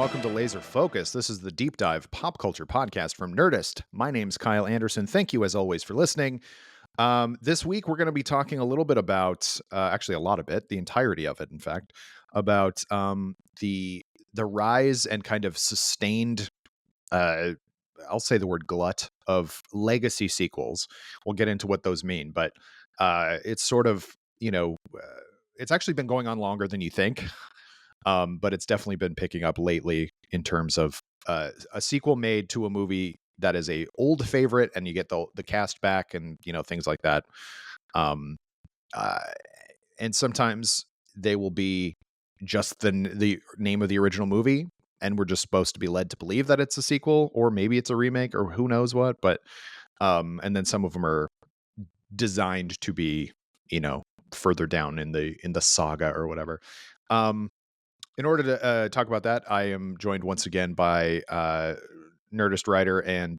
welcome to Laser Focus. This is the deep dive pop culture podcast from Nerdist. My name's Kyle Anderson. Thank you, as always, for listening. This week, we're going to be talking a little bit about, actually a lot of it, the entirety of it, in fact, about the rise and kind of sustained, I'll say the word glut, of legacy sequels. We'll get into what those mean, but it's sort of, it's actually been going on longer than you think. But it's definitely been picking up lately in terms of a sequel made to a movie that is a old favorite, and you get the cast back and things like that. Um, uh, and sometimes they will be just the name of the original movie, and we're just supposed to be led to believe that it's a sequel, or maybe it's a remake, or who knows what. But and then some of them are designed to be further down in the saga or whatever. In order to talk about that, I am joined once again by Nerdist writer and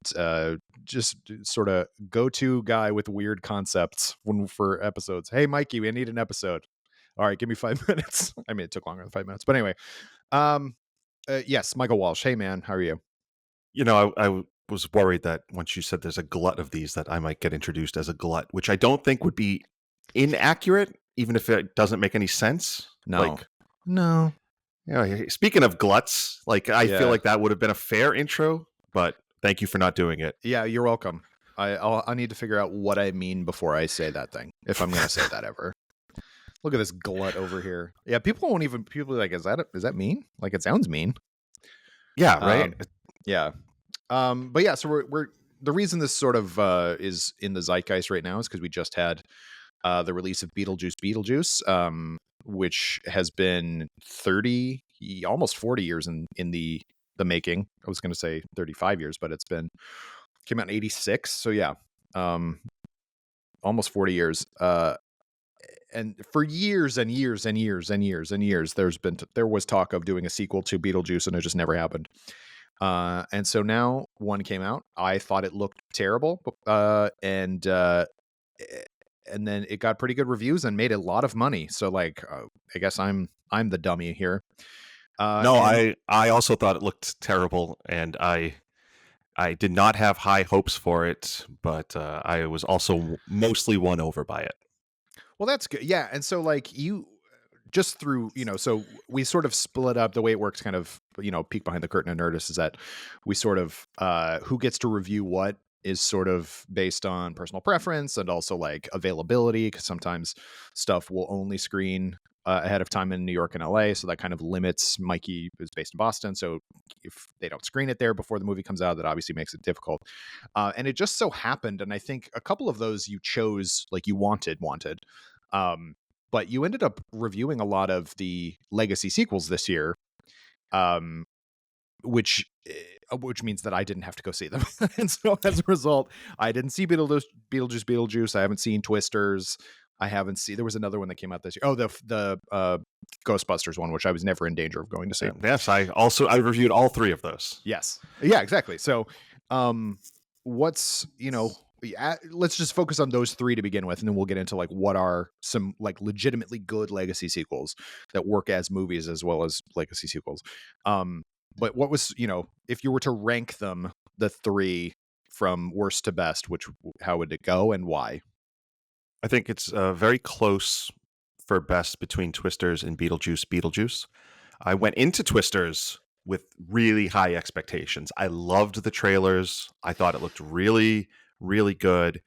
just sort of go-to guy with weird concepts for episodes. Hey, Mikey, we need an episode. All right, give me 5 minutes. I mean, it took longer than 5 minutes. But anyway, yes, Michael Walsh. Hey, man, how are you? I was worried that once you said there's a glut of these, that I might get introduced as a glut, which I don't think would be inaccurate, even if it doesn't make any sense. No. Speaking of gluts, I feel like that would have been a fair intro, but thank you for not doing it. Yeah, you're welcome. I need to figure out what I mean before I say that thing, if I'm going to say that ever. Look at this glut over here. Yeah, people are like, is that mean? Like, it sounds mean. Yeah, right. Yeah. But yeah, so we're the reason this sort of is in the zeitgeist right now is because we just had the release of Beetlejuice Beetlejuice, which has been 30, almost 40 years in the making. I was going to say 35 years, but came out in 86. So yeah, almost 40 years. And for years and years and years and years and years, there was talk of doing a sequel to Beetlejuice, and it just never happened. And so now one came out. I thought it looked terrible, and then it got pretty good reviews and made a lot of money. So I guess I'm the dummy here. I also thought it looked terrible, and I did not have high hopes for it, but I was also mostly won over by it. Well, that's good. Yeah. And so you just through, so we sort of split up the way it works, kind of, peek behind the curtain of Nerdist is that we sort of, who gets to review what is sort of based on personal preference and also availability. Because sometimes stuff will only screen ahead of time in New York and LA. So that kind of limits. Mikey is based in Boston. So if they don't screen it there before the movie comes out, that obviously makes it difficult. And it just so happened. And I think a couple of those you chose, you wanted. But you ended up reviewing a lot of the legacy sequels this year, which means that I didn't have to go see them. And so as a result, I didn't see Beetlejuice. I haven't seen Twisters. There was another one that came out this year. Oh, the Ghostbusters one, which I was never in danger of going to see. Yes, I reviewed all three of those. Yes. Yeah, exactly. So, let's just focus on those three to begin with, and then we'll get into what are some legitimately good legacy sequels that work as movies as well as legacy sequels. But what was, if you were to rank them, the three from worst to best, how would it go and why? I think it's very close for best between Twisters and Beetlejuice Beetlejuice. I went into Twisters with really high expectations. I loved the trailers. I thought it looked really, really good.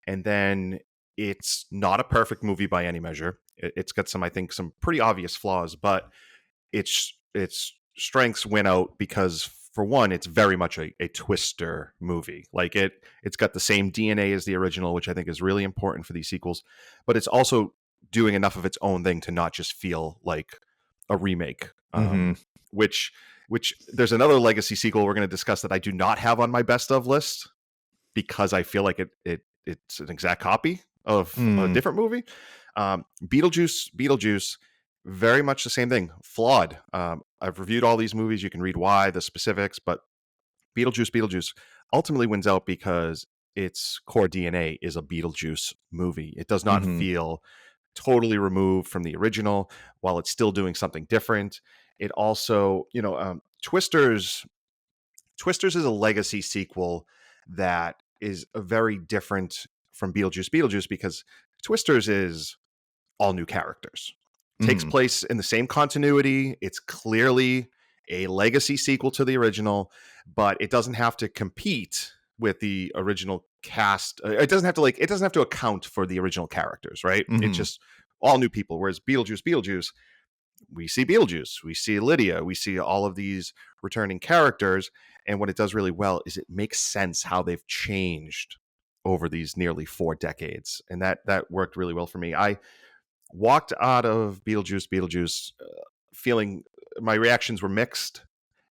And then it's not a perfect movie by any measure. It's got some pretty obvious flaws, but its strengths win out because, for one, it's very much a Twister movie. It's got the same DNA as the original, which I think is really important for these sequels, but it's also doing enough of its own thing to not just feel like a remake. Which there's another legacy sequel we're going to discuss that I do not have on my best of list because I feel like it's an exact copy of a different movie. Beetlejuice, very much the same thing. Flawed. I've reviewed all these movies. You can read why, the specifics, but Beetlejuice ultimately wins out because its core DNA is a Beetlejuice movie. It does not feel totally removed from the original while it's still doing something different. It also, Twisters Twisters is a legacy sequel that is a very different from Beetlejuice Beetlejuice because Twisters is all new characters. Takes Mhm. place in the same continuity. It's clearly a legacy sequel to the original, but it doesn't have to compete with the original cast. It doesn't have to account for the original characters, right? It's Mhm. just all new people. Whereas Beetlejuice, we see Beetlejuice, we see Lydia, we see all of these returning characters, and what it does really well is it makes sense how they've changed over these nearly 4 decades, and that worked really well for me. I walked out of Beetlejuice feeling my reactions were mixed,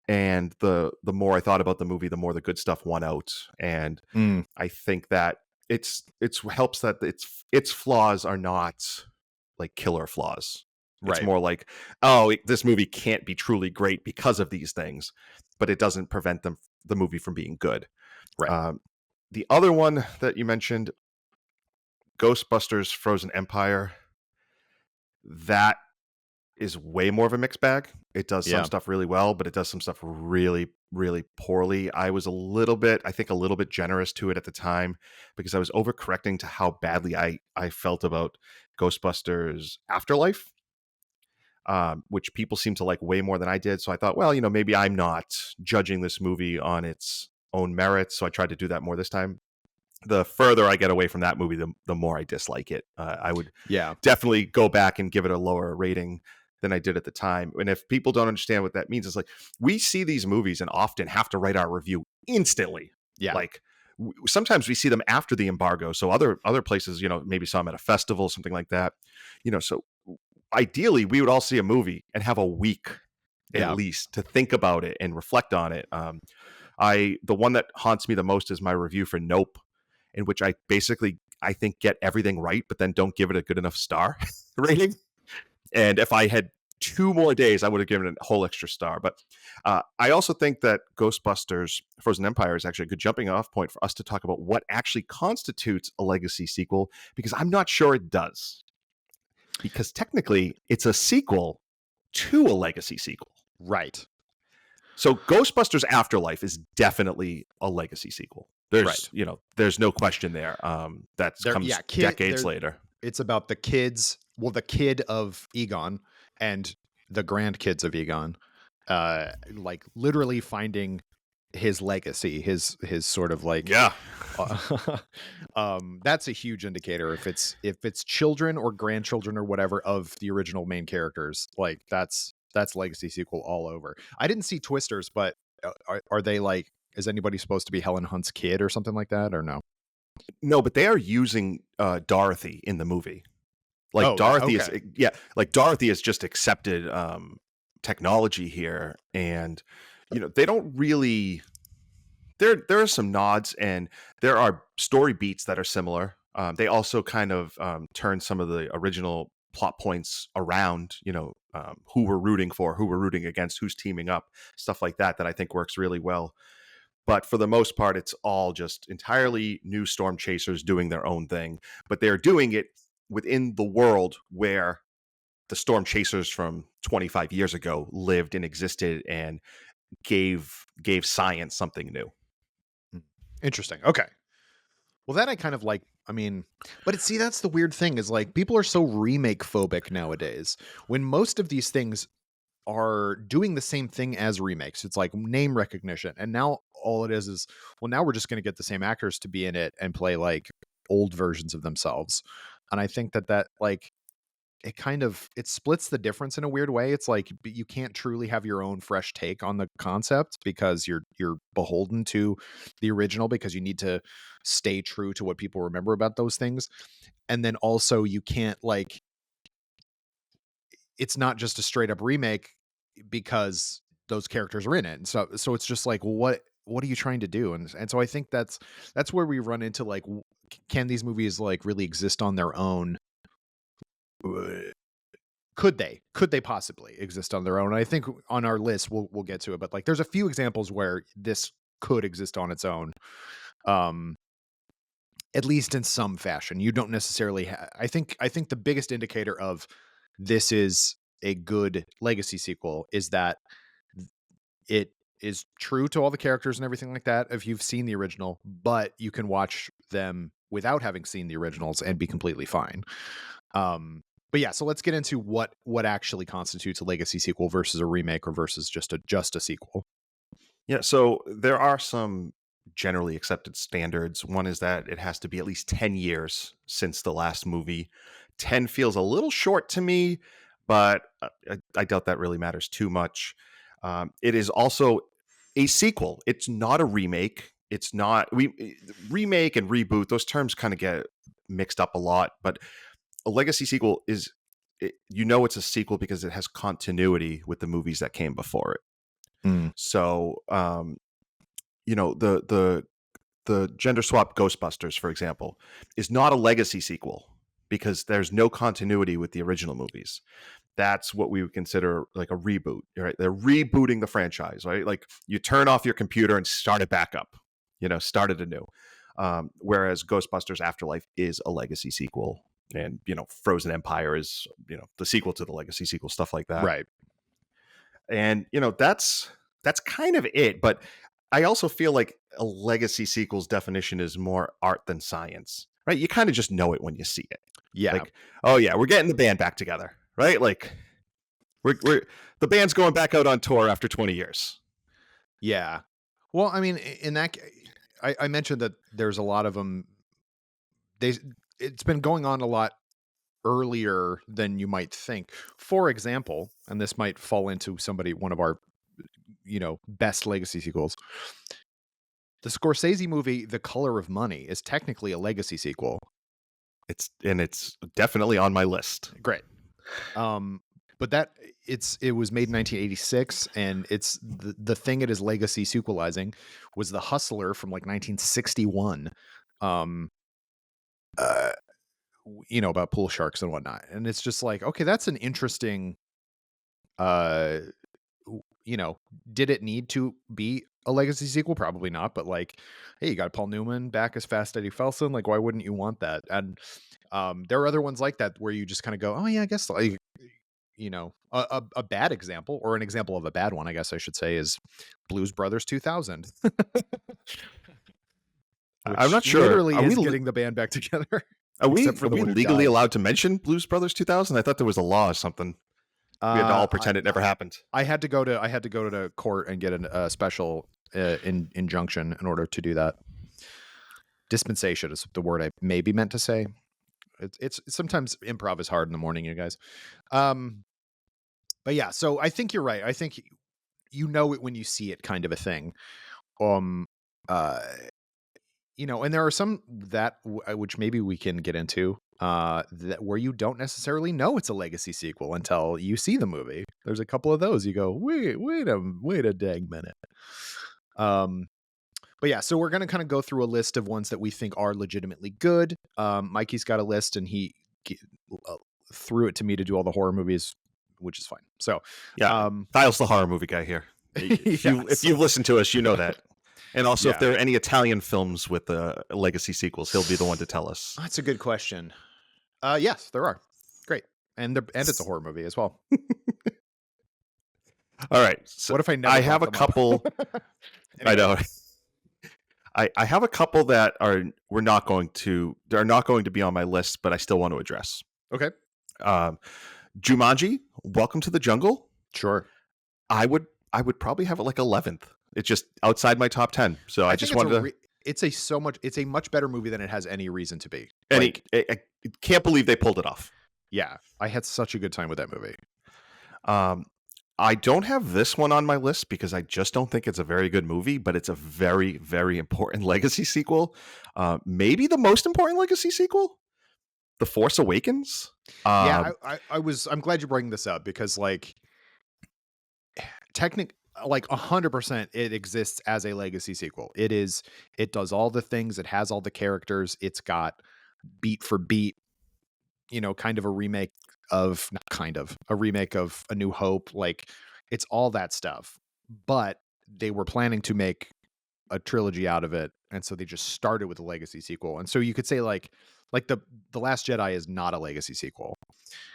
and the more I thought about the movie, the more the good stuff won out, and Mm. I think that it's helps that its flaws are not like killer flaws. It's Right. more like, oh, this movie can't be truly great because of these things, but it doesn't prevent the movie from being good. Right. Um, the other one that you mentioned, Ghostbusters: Frozen Empire, that is way more of a mixed bag. It does some Yeah. stuff really well, but it does some stuff really, really poorly. I was I think a little bit generous to it at the time because I was overcorrecting to how badly I felt about Ghostbusters Afterlife, which people seem to like way more than I did. So I thought, well, maybe I'm not judging this movie on its own merits. So I tried to do that more this time. The further I get away from that movie, the more I dislike it. I would Yeah. definitely go back and give it a lower rating than I did at the time. And if people don't understand what that means, it's like we see these movies and often have to write our review instantly. Yeah. Like sometimes we see them after the embargo, so other places, maybe saw them at a festival, something like that. So ideally, we would all see a movie and have a week at Yeah. least to think about it and reflect on it. The one that haunts me the most is my review for Nope, in which I think get everything right, but then don't give it a good enough star rating. And if I had 2 more days, I would have given it a whole extra star. But I also think that Ghostbusters Frozen Empire is actually a good jumping off point for us to talk about what actually constitutes a legacy sequel, because I'm not sure it does. Because technically, it's a sequel to a legacy sequel. Right. So Ghostbusters Afterlife is definitely a legacy sequel. Right. There's no question there. That There, comes yeah, decades later. it's about the kids, well, the kid of Egon and the grandkids of Egon, like literally finding his legacy, his sort of like, Yeah. that's a huge indicator if it's children or grandchildren or whatever of the original main characters. Like that's legacy sequel all over. I didn't see Twisters, but are they like, is anybody supposed to be Helen Hunt's kid or something like that, or no? No, but they are using Dorothy in the movie. Like Oh, that Dorothy is, okay. yeah, like Dorothy has just accepted technology here, and they don't really. There are some nods, and there are story beats that are similar. They also kind of turn some of the original plot points around. Who we're rooting for, who we're rooting against, who's teaming up, stuff like that. That I think works really well. But for the most part, it's all just entirely new storm chasers doing their own thing. But they're doing it within the world where the storm chasers from 25 years ago lived and existed and gave science something new. Interesting. Okay. Well, that I kind of like. I mean, but see, that's the weird thing is like people are so remake phobic nowadays when most of these things are doing the same thing as remakes. It's like name recognition. And now all it is, well, now we're just going to get the same actors to be in it and play like old versions of themselves. And I think that like it splits the difference in a weird way. It's like you can't truly have your own fresh take on the concept because you're beholden to the original because you need to stay true to what people remember about those things. And then also you can't like, it's not just a straight up remake because those characters are in it. And so it's just like, well, what are you trying to do? And so I think that's where we run into like, can these movies like really exist on their own? Could they possibly exist on their own? And I think on our list we'll get to it, but like there's a few examples where this could exist on its own, um at least in some fashion. You don't necessarily I think the biggest indicator of this is a good legacy sequel is that it is true to all the characters and everything like that if you've seen the original, but you can watch them without having seen the originals and be completely fine. But yeah, so let's get into what actually constitutes a legacy sequel versus a remake or versus just a sequel. Yeah, so there are some generally accepted standards. One is that it has to be at least 10 years since the last movie. 10 feels a little short to me, but I doubt that really matters too much. It is also a sequel. It's not a remake. It's not remake and reboot. Those terms kind of get mixed up a lot, but a legacy sequel is it's a sequel because it has continuity with the movies that came before it. Mm. So, the gender swap Ghostbusters, for example, is not a legacy sequel because there's no continuity with the original movies. That's what we would consider like a reboot, right? They're rebooting the franchise, right? Like you turn off your computer and start it back up, start it anew. Whereas Ghostbusters Afterlife is a legacy sequel, and Frozen Empire is the sequel to the legacy sequel, stuff like that. Right. And that's kind of it. But I also feel like a legacy sequel's definition is more art than science, right? You kind of just know it when you see it. Yeah. Like, oh yeah, we're getting the band back together, right? Like we're the band's going back out on tour after 20 years. Yeah. Well, I mean, in that, I mentioned that there's a lot of them. It's been going on a lot earlier than you might think. For example, and this might fall into one of our, best legacy sequels. The Scorsese movie, The Color of Money, is technically a legacy sequel. It's definitely on my list. Great. But it was made in 1986, and it's the thing it is legacy sequelizing was The Hustler from like 1961. About pool sharks and whatnot. And it's just like, okay, that's an interesting, did it need to be a legacy sequel? Probably not. But like, hey, you got Paul Newman back as Fast Eddie Felson. Like, why wouldn't you want that? And there are other ones like that where you just kind of go, oh yeah, I guess like, a bad example, or an example of a bad one, I guess I should say, is Blues Brothers 2000. I'm not sure. Literally is getting the band back together. Are we legally allowed to mention Blues Brothers 2000? I thought there was a law or something. We had to all pretend it never happened. I had to go to court and get a special injunction in order to do that. Dispensation is the word I maybe meant to say. It's sometimes improv is hard in the morning, you guys. But yeah, so I think you're right. I think it when you see it, kind of a thing. And there are some that which maybe we can get into that where you don't necessarily know it's a legacy sequel until you see the movie. There's a couple of those. You go, wait a dang minute. But yeah, so we're going to kind of go through a list of ones that we think are legitimately good. Mikey's got a list, and he threw it to me to do all the horror movies, which is fine. So yeah, Kyle's the horror movie guy here. If you've listened to us, you know that. And also, if there are any Italian films with legacy sequels, he'll be the one to tell us. That's a good question. Yes, there are. Great. And it's a horror movie as well. All right. So what if I have a couple. Anyway. I know. I have a couple that are not going to be on my list, but I still want to address. Okay. Jumanji, Welcome to the Jungle. Sure. I would probably have it like 11th. It's just outside my top 10. So I just wanted to. It's a much better movie than it has any reason to be. I can't believe they pulled it off. Yeah, I had such a good time with that movie. I don't have this one on my list because I just don't think it's a very good movie, but it's a very, very important legacy sequel. Maybe the most important legacy sequel, The Force Awakens. I'm glad you're bringing this up because like 100% it exists as a legacy sequel. It does all the things, it has all the characters, it's got beat for beat, kind of a remake of A New Hope. Like it's all that stuff, but they were planning to make a trilogy out of it. And so they just started with a legacy sequel. And so you could say like the Last Jedi is not a legacy sequel.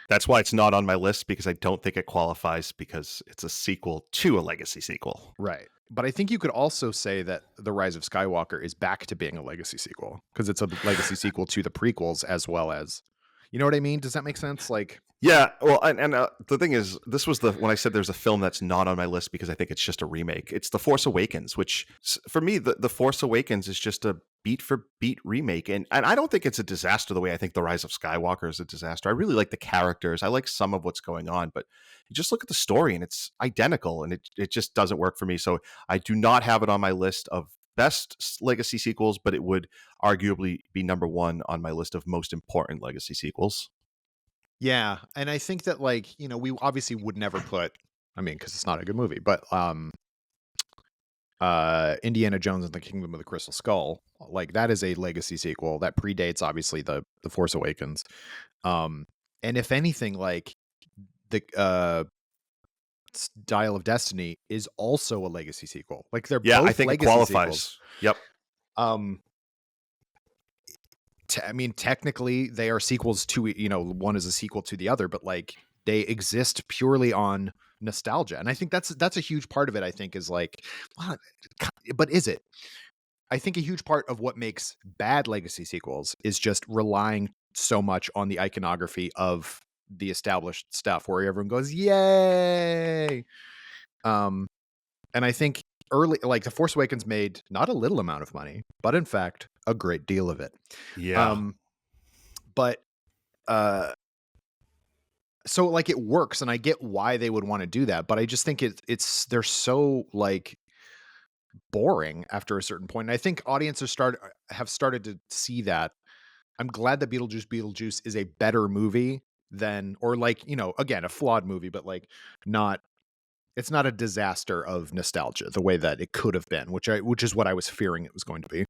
That's why it's not on my list, because I don't think it qualifies because it's a sequel to a legacy sequel. Right. But I think you could also say that The Rise of Skywalker is back to being a legacy sequel because it's a legacy sequel to the prequels as well as, you know what I mean? Does that make sense? Like, Yeah, well, and the thing is, this was the when I said there's a film that's not on my list because I think it's just a remake. It's The Force Awakens, which for me, the Force Awakens is just a beat for beat remake, and I don't think it's a disaster the way I think The Rise of Skywalker is a disaster. I really like the characters. I like some of what's going on, but you just look at the story and it's identical, and it just doesn't work for me. So I do not have it on my list of best legacy sequels, but it would arguably be number one on my list of most important legacy sequels. yeah. And I think that, like, you know, we obviously would never put, I mean, because it's not a good movie, but Indiana Jones and the Kingdom of the Crystal Skull, like that is a legacy sequel that predates obviously the Force Awakens. Um, and if anything, like the Dial of Destiny is also a legacy sequel. Like they're Yeah, I both think it legacy sequels. qualifies. Yep. Um, I mean, technically they are sequels to, you know, one is a sequel to the other, but like they exist purely on nostalgia, and I think that's a huge part of it. I think is like, well, but is it? I think a huge part of what makes bad legacy sequels is just relying so much on the iconography of the established stuff, where everyone goes, "Yay!" Um, and I think early, like The Force Awakens made not a little amount of money, but in fact a great deal of it. Yeah. Um, but uh, so like it works, and I get why they would want to do that, but I just think it's they're so like boring after a certain point. And I think audiences have started to see that. I'm glad that Beetlejuice Beetlejuice is a better movie than, or like, you know, again, a flawed movie, but like not, it's not a disaster of nostalgia the way that it could have been, which is what I was fearing it was going to be.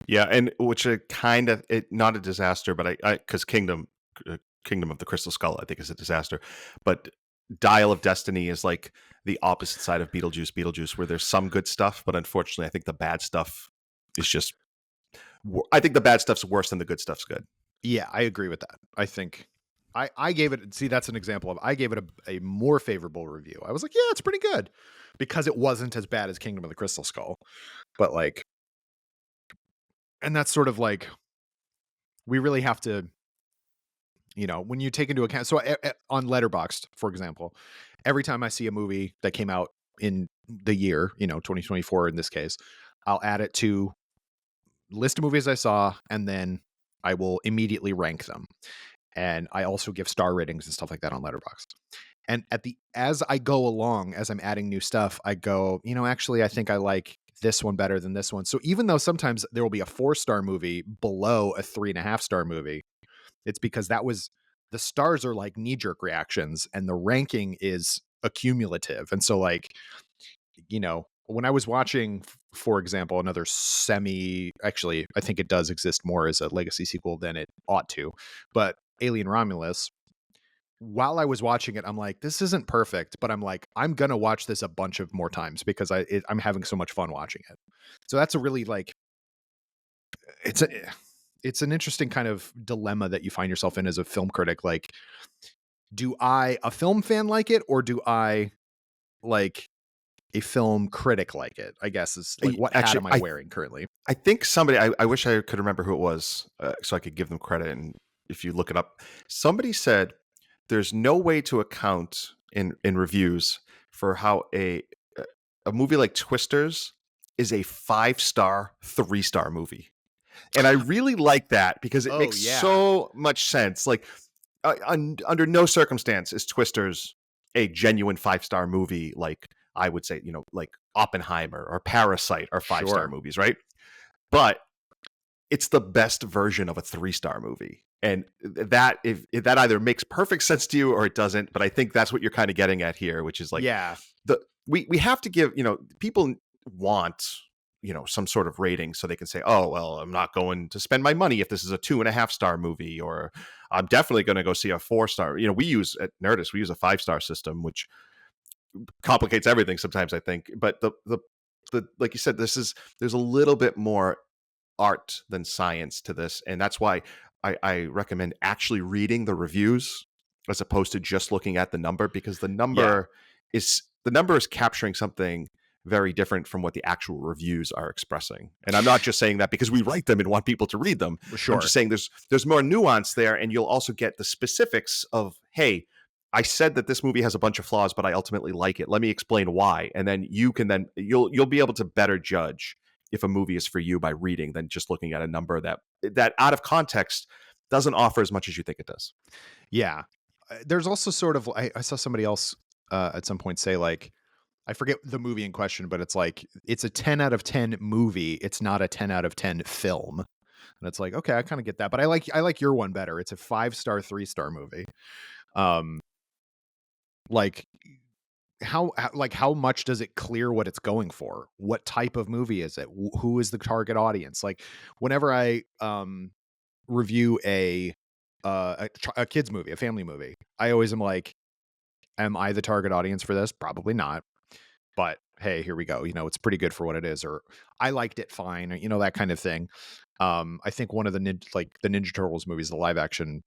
Yeah, and which kind of not a disaster, but I because Kingdom of the Crystal Skull, I think is a disaster, but Dial of Destiny is like the opposite side of Beetlejuice, where there's some good stuff, but unfortunately, I think the bad stuff is just. I think the bad stuff's worse than the good stuff's good. Yeah, I agree with that. I think I gave it, see, that's an example of, I gave it a more favorable review. I was like, yeah, it's pretty good because it wasn't as bad as Kingdom of the Crystal Skull. But like, and that's sort of like, we really have to, you know, when you take into account, so on Letterboxd, for example, every time I see a movie that came out in the year, you know, 2024 in this case, I'll add it to list of movies I saw, and then I will immediately rank them. And I also give star ratings and stuff like that on Letterboxd. And as I go along, as I'm adding new stuff, I go, you know, actually, I think I like this one better than this one. So even though sometimes there will be a 4-star movie below a 3.5-star movie, it's because the stars are like knee-jerk reactions and the ranking is accumulative. And so like, you know, when I was watching, for example, another actually, I think it does exist more as a legacy sequel than it ought to, but Alien Romulus, while I was watching it, I'm like, this isn't perfect, but I'm like, I'm gonna watch this a bunch of more times because I'm having so much fun watching it. So that's a really like, it's a it's an interesting kind of dilemma that you find yourself in as a film critic. Like, do I, a film fan, like it, or do I like a film critic like it? I guess is like, what hat Actually, am I wearing currently? I think somebody. I wish I could remember who it was, so I could give them credit. And if you look it up, somebody said there's no way to account in reviews for how a movie like Twisters is a 5-star, 3-star movie. And I really like that because it Oh makes yeah, so much sense. Like, under no circumstance is Twisters a genuine 5-star movie. Like I would say, you know, like Oppenheimer or Parasite are 5-star sure. movies, right? But it's the best version of a 3-star movie. And that if that either makes perfect sense to you or it doesn't, but I think that's what you're kind of getting at here, which is like Yeah, we have to give, you know, people want, you know, some sort of rating so they can say, oh well, I'm not going to spend my money if this is a 2.5-star movie, or I'm definitely going to go see a 4-star. You know, we use at Nerdist, we use a 5-star system, which complicates everything sometimes, I think. But the like you said, there's a little bit more art than science to this, and that's why I recommend actually reading the reviews as opposed to just looking at the number, because Yeah, the number is capturing something very different from what the actual reviews are expressing. And I'm not just saying that because we write them and want people to read them. I'm sure. just saying there's more nuance there, and you'll also get the specifics of, hey, I said that this movie has a bunch of flaws, but I ultimately like it. Let me explain why, and then you'll be able to better judge if a movie is for you by reading than just looking at a number that out of context doesn't offer as much as you think it does. Yeah. There's also sort of I saw somebody else at some point say like I forget the movie in question, but it's like it's a 10 out of 10 movie. It's not a 10 out of 10 film. And it's like, okay, I kind of get that, but I like your one better. It's a 5-star, 3-star movie. Um like how much does it clear what it's going for? What type of movie is it? Who is the target audience? Like whenever I review a kids movie, a family movie, I always am like, am I the target audience for this? Probably not. But hey, here we go. It's pretty good for what it is, or I liked it fine, or that kind of thing. I think one of the the Ninja Turtles movies, the live action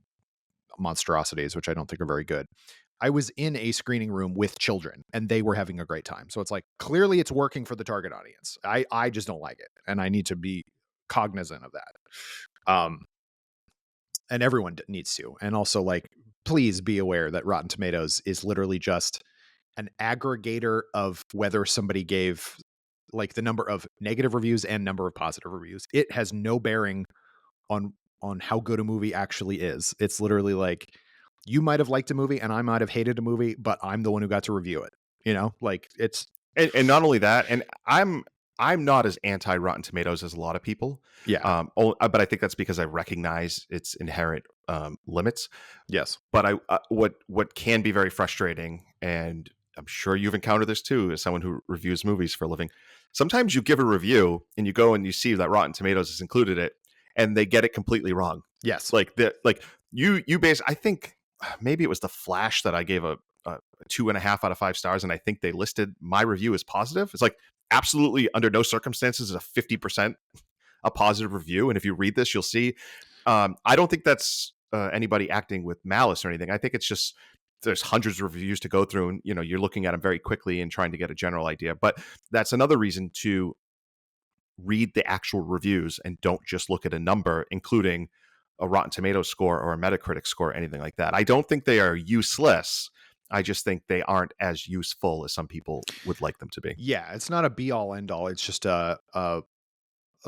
monstrosities, which I don't think are very good. I was in a screening room with children and they were having a great time. So it's like clearly it's working for the target audience. I just don't like it, and I need to be cognizant of that. And everyone needs to. And also, like, please be aware that Rotten Tomatoes is literally just an aggregator of whether somebody gave like the number of negative reviews and number of positive reviews. It has no bearing on how good a movie actually is. It's literally like you might have liked a movie and I might have hated a movie, but I'm the one who got to review it. Like it's And not only that, and I'm not as anti Rotten Tomatoes as a lot of people. yeah. But I think that's because I recognize its inherent limits. Yes. But what can be very frustrating, and I'm sure you've encountered this too, as someone who reviews movies for a living. Sometimes you give a review and you go and you see that Rotten Tomatoes has included it, and they get it completely wrong. Yes. Like you base. I think maybe it was The Flash that I gave a 2.5 out of 5 stars, and I think they listed my review as positive. It's like absolutely under no circumstances is a 50% a positive review. And if you read this, you'll see. I don't think that's anybody acting with malice or anything. I think it's just there's hundreds of reviews to go through, and you're looking at them very quickly and trying to get a general idea. But that's another reason to read the actual reviews and don't just look at a number, including a Rotten Tomatoes score or a Metacritic score, or anything like that. I don't think they are useless. I just think they aren't as useful as some people would like them to be. Yeah, it's not a be all end all. It's just a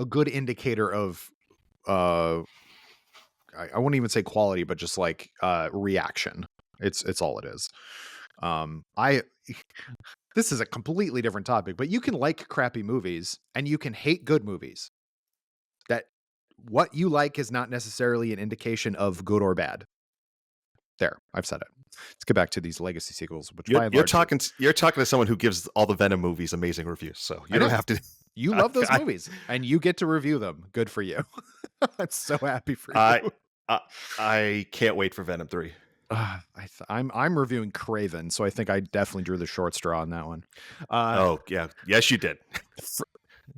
good indicator of uh I won't even say quality, but just like reaction. It's all it is. I This is a completely different topic, but you can like crappy movies and you can hate good movies. That what you like is not necessarily an indication of good or bad. There, I've said it. Let's get back to these legacy sequels, which by and You're large, talking to someone who gives all the Venom movies amazing reviews, so I you don't know have to. you love those I, movies and you get to review them. Good for you. I'm so happy for I, you. I I can't wait for Venom 3. I'm reviewing Craven, so I think I definitely drew the short straw on that one. Oh yeah, yes you did.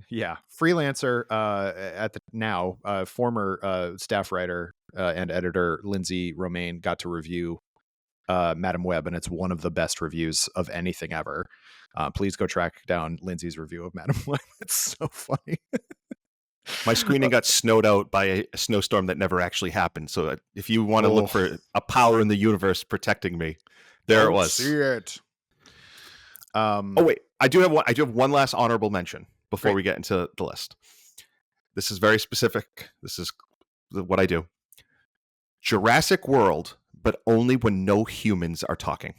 Yeah, freelancer at the now former staff writer and editor Lindsay Romaine got to review Madam Web, and it's one of the best reviews of anything ever. Please go track down Lindsay's review of Madam Web. It's so funny. My screening got snowed out by a snowstorm that never actually happened. So if you want to look for a power in the universe protecting me, there it was. See it. Oh wait, I do have one last honorable mention before we get into the list. This is very specific. This is what I do. Jurassic World, but only when no humans are talking.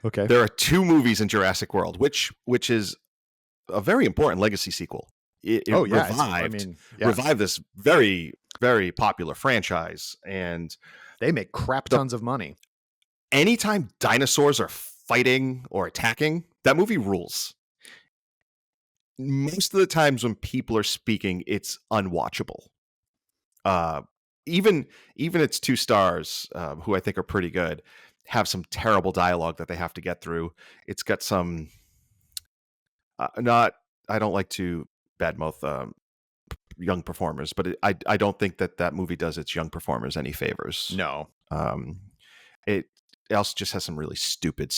Okay. There are 2 movies in Jurassic World, which is a very important legacy sequel. It revived this very, very popular franchise. And they make crap tons of money. Anytime dinosaurs are fighting or attacking, that movie rules. Most of the times when people are speaking, it's unwatchable. Even its 2 stars, who I think are pretty good, have some terrible dialogue that they have to get through. It's got some I don't like to badmouth young performers, but I don't think that movie does its young performers any favors. No. Um, it also just has some really stupid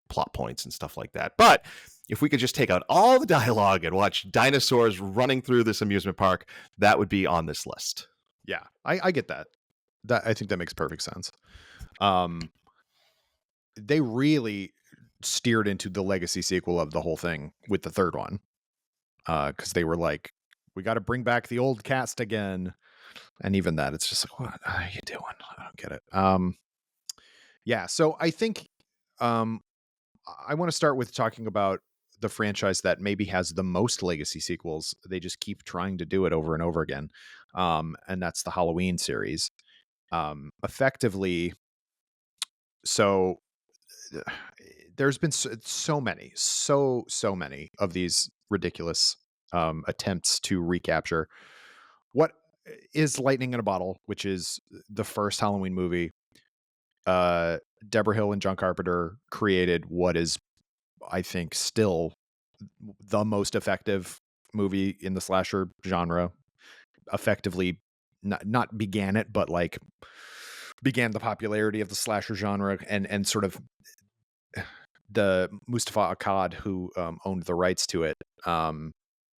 plot points and stuff like that. But if we could just take out all the dialogue and watch dinosaurs running through this amusement park, that would be on this list. Yeah, I get that. I think that makes perfect sense. They really steered into the legacy sequel of the whole thing with the third one, because they were like, we got to bring back the old cast again, and even that, it's just like, what are you doing? I don't get it. Yeah, so I think I want to start with talking about the franchise that maybe has the most legacy sequels. They just keep trying to do it over and over again, and that's the Halloween series. Effectively, so there's been so many of these ridiculous attempts to recapture what is Lightning in a Bottle, which is the first Halloween movie. Deborah Hill and John Carpenter created what is, I think, still the most effective movie in the slasher genre. Effectively, not began it, but like began the popularity of the slasher genre, and sort of the Mustafa Akkad, who owned the rights to it,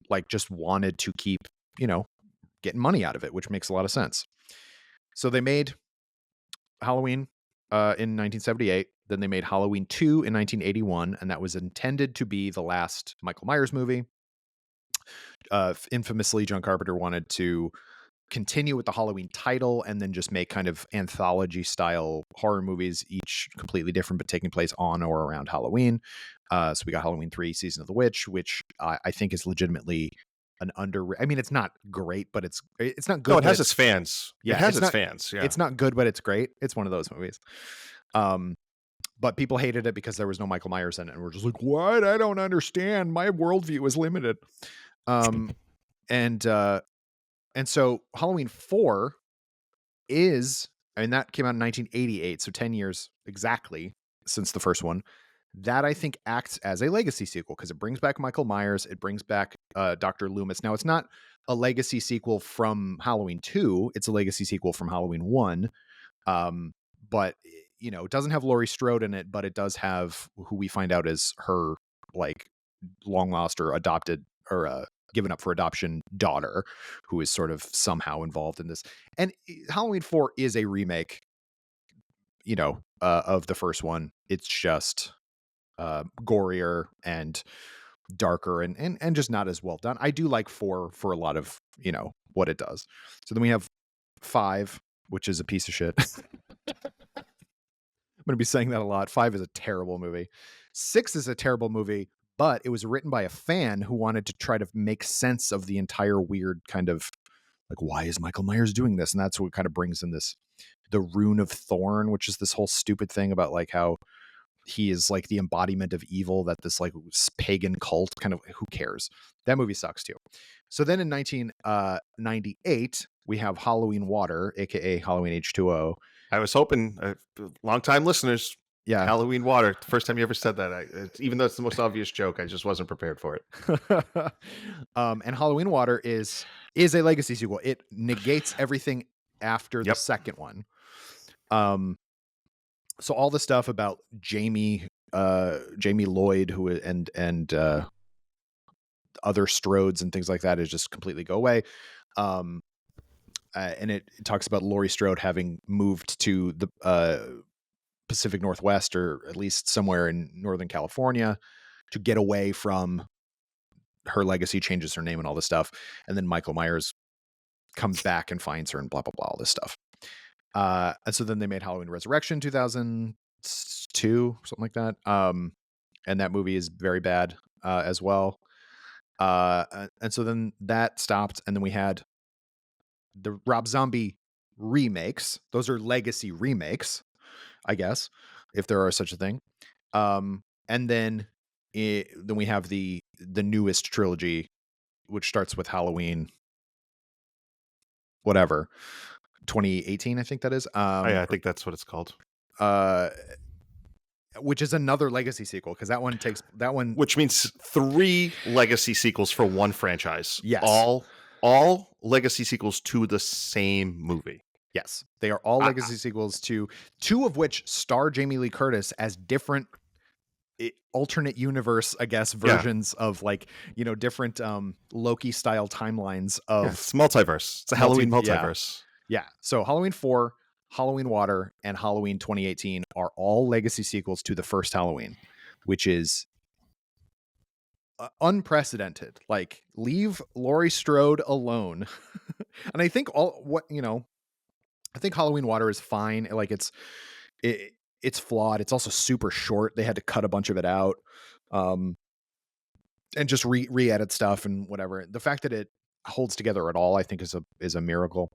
like just wanted to keep, getting money out of it, which makes a lot of sense. So they made Halloween in 1978. Then they made Halloween 2 in 1981, and that was intended to be the last Michael Myers movie. Infamously, John Carpenter wanted to continue with the Halloween title and then just make kind of anthology style horror movies, each completely different but taking place on or around Halloween. So we got Halloween 3, Season of the Witch, which I think is legitimately an I mean, it's not great, but it's not good. No, it has its fans. Yeah, it has its fans. Yeah, it's not good, but it's great. It's one of those movies. But people hated it because there was no Michael Myers in it, and we're just like, what? I don't understand. My worldview is limited. And so Halloween 4 that came out in 1988, so 10 years exactly since the first one. That, I think, acts as a legacy sequel because it brings back Michael Myers. It brings back Dr. Loomis. Now, it's not a legacy sequel from Halloween 2. It's a legacy sequel from Halloween 1. But, it doesn't have Laurie Strode in it, but it does have who we find out is her, like, long lost or adopted or given up for adoption daughter, who is sort of somehow involved in this. And Halloween 4 is a remake, of the first one. It's just gorier and darker and just not as well done. I do like 4 for a lot of, what it does. So then we have 5, which is a piece of shit. I'm going to be saying that a lot. 5 is a terrible movie. 6 is a terrible movie, but it was written by a fan who wanted to try to make sense of the entire weird kind of like, why is Michael Myers doing this? And that's what kind of brings in the Rune of Thorn, which is this whole stupid thing about like how he is like the embodiment of evil, that this like pagan cult kind of, who cares? That movie sucks too. So then in 1998, we have Halloween Water, aka Halloween H2O. I was hoping, long-time listeners, Yeah, Halloween Water. The first time you ever said that, even though it's the most obvious joke, I just wasn't prepared for it. And Halloween Water is a legacy sequel. It negates everything after the second one. So all the stuff about Jamie Lloyd, who and other Strodes and things like that is just completely go away. And it talks about Laurie Strode having moved to the Pacific Northwest, or at least somewhere in Northern California, to get away from her legacy, changes her name and all this stuff. And then Michael Myers comes back and finds her and blah, blah, blah, all this stuff. And so then they made Halloween Resurrection 2002, something like that. And that movie is very bad as well. And so then that stopped, and then we had the Rob Zombie remakes. Those are legacy remakes, I guess, if there are such a thing. And then we have the newest trilogy, which starts with Halloween, whatever, 2018, I think that is. I think that's what it's called. Which is another legacy sequel, because that one which means 3 legacy sequels for one franchise. Yes. All all legacy sequels to the same movie. Yes, they are all I, legacy sequels to two of which star Jamie Lee Curtis as different alternate universe, I guess, yeah, versions of like, different Loki style timelines of it's multiverse. It's a Halloween yeah. multiverse. Yeah. So Halloween 4, Halloween Water, and Halloween 2018 are all legacy sequels to the first Halloween, which is unprecedented. Like, leave Laurie Strode alone. And I think I think Halloween Water is fine. Like, it's flawed. It's also super short. They had to cut a bunch of it out. And just re-edit stuff and whatever. The fact that it holds together at all, I think, is a miracle.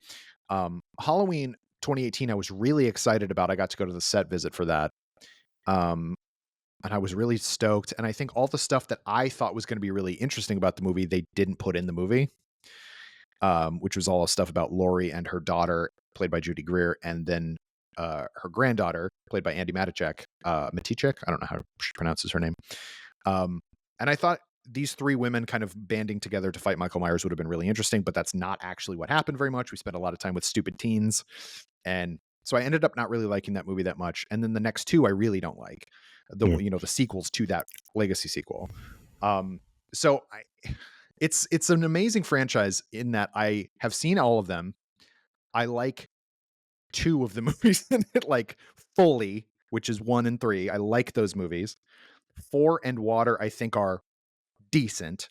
Halloween 2018, I was really excited about. I got to go to the set visit for that. And I was really stoked. And I think all the stuff that I thought was going to be really interesting about the movie, they didn't put in the movie, which was all stuff about Laurie and her daughter, played by Judy Greer, and then her granddaughter, played by Andy Matichak. Matichak? I don't know how she pronounces her name. And I thought these three women kind of banding together to fight Michael Myers would have been really interesting, but that's not actually what happened very much. We spent a lot of time with stupid teens. And so I ended up not really liking that movie that much. And then the next two I really don't like. The sequels to that legacy sequel. It's an amazing franchise in that I have seen all of them. I like two of the movies in it, like fully, which is 1 and 3. I like those movies. 4 and Water, I think, are decent.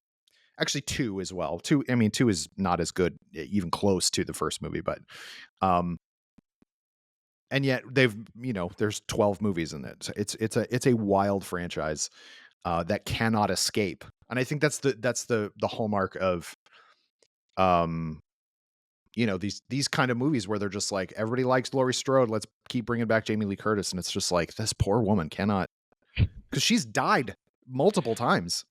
Actually, 2 as well. 2 is not as good, even close to the first movie, but and yet there's 12 movies in it. So it's a wild franchise that cannot escape. And I think that's the hallmark of these kind of movies where they're just like, everybody likes Laurie Strode, let's keep bringing back Jamie Lee Curtis, and it's just like, this poor woman cannot, because she's died multiple times.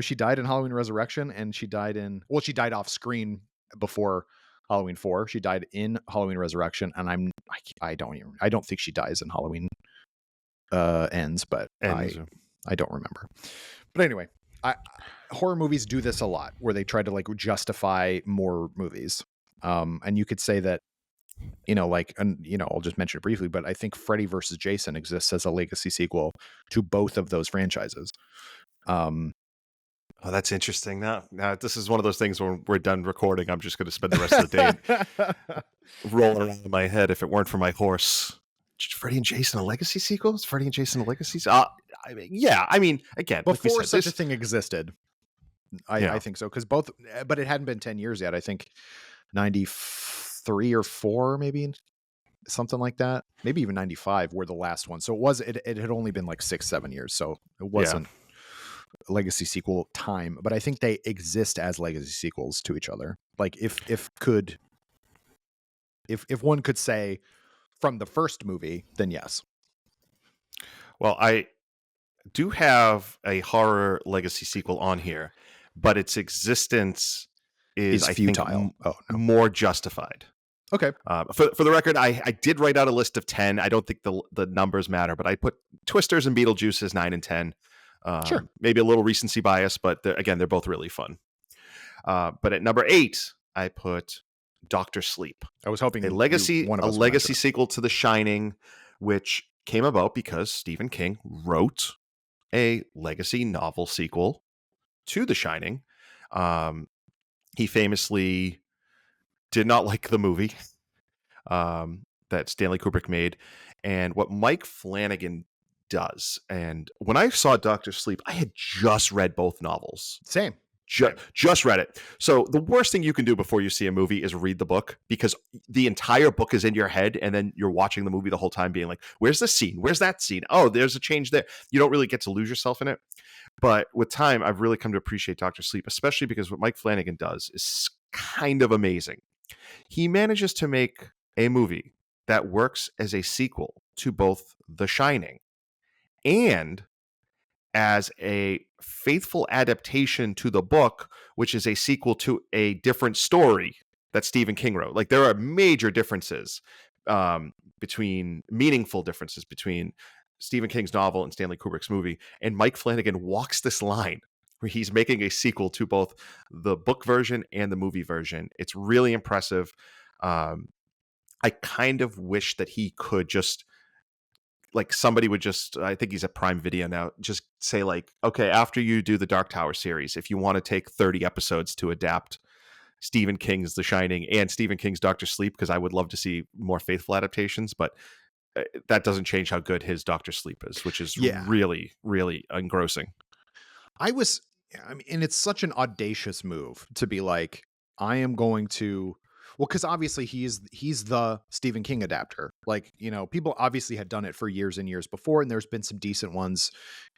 She died in Halloween Resurrection, and she died off screen before Halloween 4. She died in Halloween Resurrection, and I don't think she dies in Halloween Ends, but I don't remember. But anyway, horror movies do this a lot, where they try to like justify more movies. And you could say that, I'll just mention it briefly, but I think Freddy versus Jason exists as a legacy sequel to both of those franchises. Oh, that's interesting. Now, this is one of those things when we're done recording, I'm just going to spend the rest of the day rolling around in my head if it weren't for my horse. Freddy and Jason, a legacy sequel? Is Freddy and Jason a legacy? Again, before like we said, such a thing existed, I think so, because but it hadn't been 10 years yet. I think 93 or 4, maybe something like that. Maybe even 95 were the last one. So it had only been like 6-7 years. So it wasn't legacy sequel time, but I think they exist as legacy sequels to each other. Like if one could say from the first movie, then yes. Well, I do have a horror legacy sequel on here, but its existence is I futile. think more justified. Okay. For the record, I did write out a list of 10. I don't think the numbers matter, but I put Twisters and Beetlejuice as 9 and 10. Sure. Maybe a little recency bias, but they're both really fun. But at number 8, I put Dr. Sleep. I was hoping a legacy sequel to The Shining, which came about because Stephen King wrote a legacy novel sequel to The Shining. He famously did not like the movie that Stanley Kubrick made, and what Mike Flanagan does. And when I saw Dr. Sleep, I had just read both novels. Same. Just read it. So the worst thing you can do before you see a movie is read the book, because the entire book is in your head, and then you're watching the movie the whole time being like, where's this scene? Where's that scene? Oh, there's a change there. You don't really get to lose yourself in it. But with time, I've really come to appreciate Dr. Sleep, especially because what Mike Flanagan does is kind of amazing. He manages to make a movie that works as a sequel to both The Shining and as a faithful adaptation to the book, which is a sequel to a different story that Stephen King wrote. Like, there are major differences meaningful differences between Stephen King's novel and Stanley Kubrick's movie. And Mike Flanagan walks this line where he's making a sequel to both the book version and the movie version. It's really impressive. I kind of wish that he could just, like, somebody would just, I think he's at Prime Video now, just say, like, okay, after you do the Dark Tower series, if you want to take 30 episodes to adapt Stephen King's The Shining and Stephen King's Doctor Sleep, because I would love to see more faithful adaptations, but that doesn't change how good his Doctor Sleep is, which is Yeah. really, really engrossing. I mean, and it's such an audacious move to be like, I am going to, well, because obviously he's the Stephen King adapter. Like, people obviously had done it for years and years before, and there's been some decent ones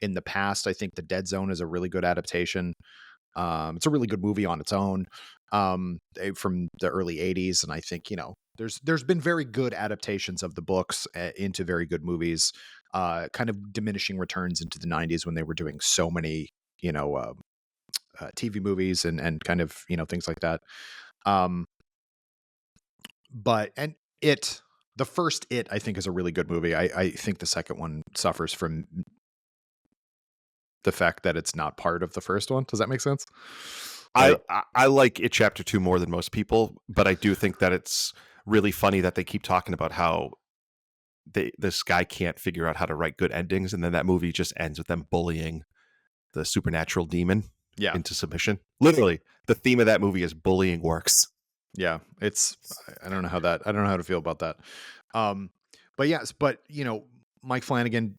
in the past. I think The Dead Zone is a really good adaptation. It's a really good movie on its own, from the early '80s, and I think there's been very good adaptations of the books into very good movies. Kind of diminishing returns into the '90s when they were doing so many TV movies and kind of things like that. Um, but and the first I think is a really good movie. I think the second one suffers from the fact that it's not part of the first one. Does that make sense? Like, I like It Chapter 2 more than most people, but I do think that it's really funny that they keep talking about how this guy can't figure out how to write good endings, and then that movie just ends with them bullying the supernatural demon yeah, into submission. Literally, the theme of that movie is bullying works. yeah. I don't know how to feel about that. But yes, but Mike Flanagan,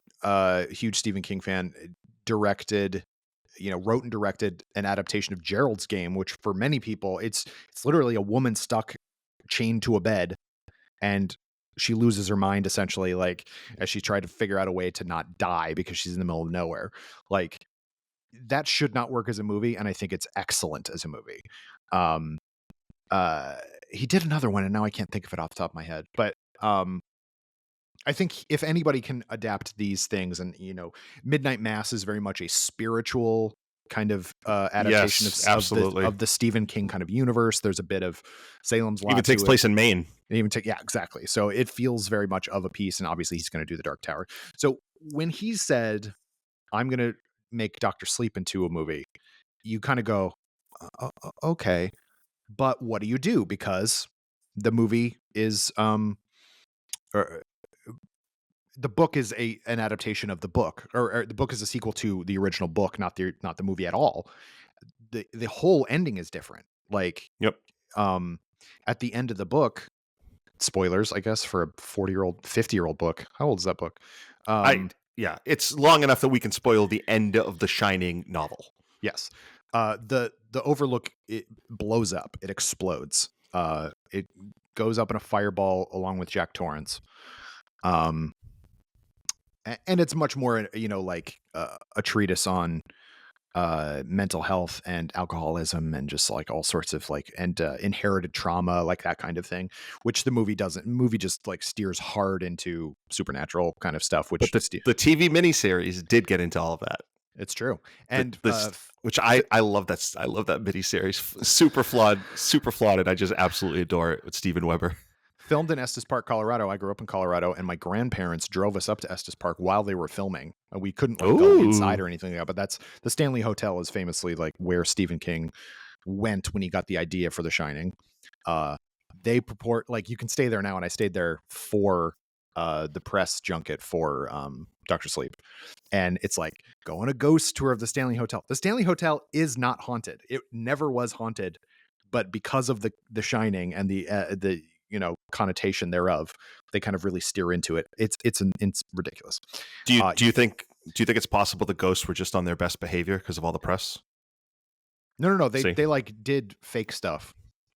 huge Stephen King fan, wrote and directed an adaptation of Gerald's Game, which for many people, it's literally a woman stuck chained to a bed, and she loses her mind essentially, like, as she tried to figure out a way to not die because she's in the middle of nowhere. Like, that should not work as a movie, and I think it's excellent as a movie. Um, he did another one, and now I can't think of it off the top of my head, but I think if anybody can adapt these things, and Midnight Mass is very much a spiritual kind of adaptation Yes, absolutely. of the Stephen King kind of universe. There's a bit of Salem's Lot. Even takes place in Maine. Yeah, exactly. So it feels very much of a piece, and obviously he's going to do the Dark Tower. So when he said, "I'm going to make Doctor Sleep into a movie," you kind of go, "Okay," but what do you do? Because the movie is or the book is an adaptation of the book, or the book is a sequel to the original book, not the movie at all. The whole ending is different. Like, Yep. at the end of the book, spoilers, I guess, for a 40-year-old, 50-year-old book. How old is that book? Yeah, it's long enough that we can spoil the end of the Shining novel. Yes. The Overlook, it blows up. It explodes. It goes up in a fireball along with Jack Torrance. And it's much more, like a treatise on mental health and alcoholism and just like all sorts of inherited trauma, like that kind of thing, which the movie doesn't. Movie just like steers hard into supernatural kind of stuff, which But the TV miniseries did get into all of that. It's true. And which I love that. I love that miniseries. Super flawed, and I just absolutely adore it with Steven Weber. Filmed in Estes Park, Colorado. I grew up in Colorado, and my grandparents drove us up to Estes Park while they were filming. And we couldn't go inside or anything like that. But that's the Stanley Hotel is famously like where Stephen King went when he got the idea for The Shining. They purport, like, you can stay there now, and I stayed there for the press junket for Dr. Sleep. And it's like, go on a ghost tour of the Stanley Hotel. The Stanley Hotel is not haunted. It never was haunted, but because of the Shining and the connotation thereof, they kind of really steer into it. It's ridiculous. Do you think it's possible the ghosts were just on their best behavior because of all the press? No. They like did fake stuff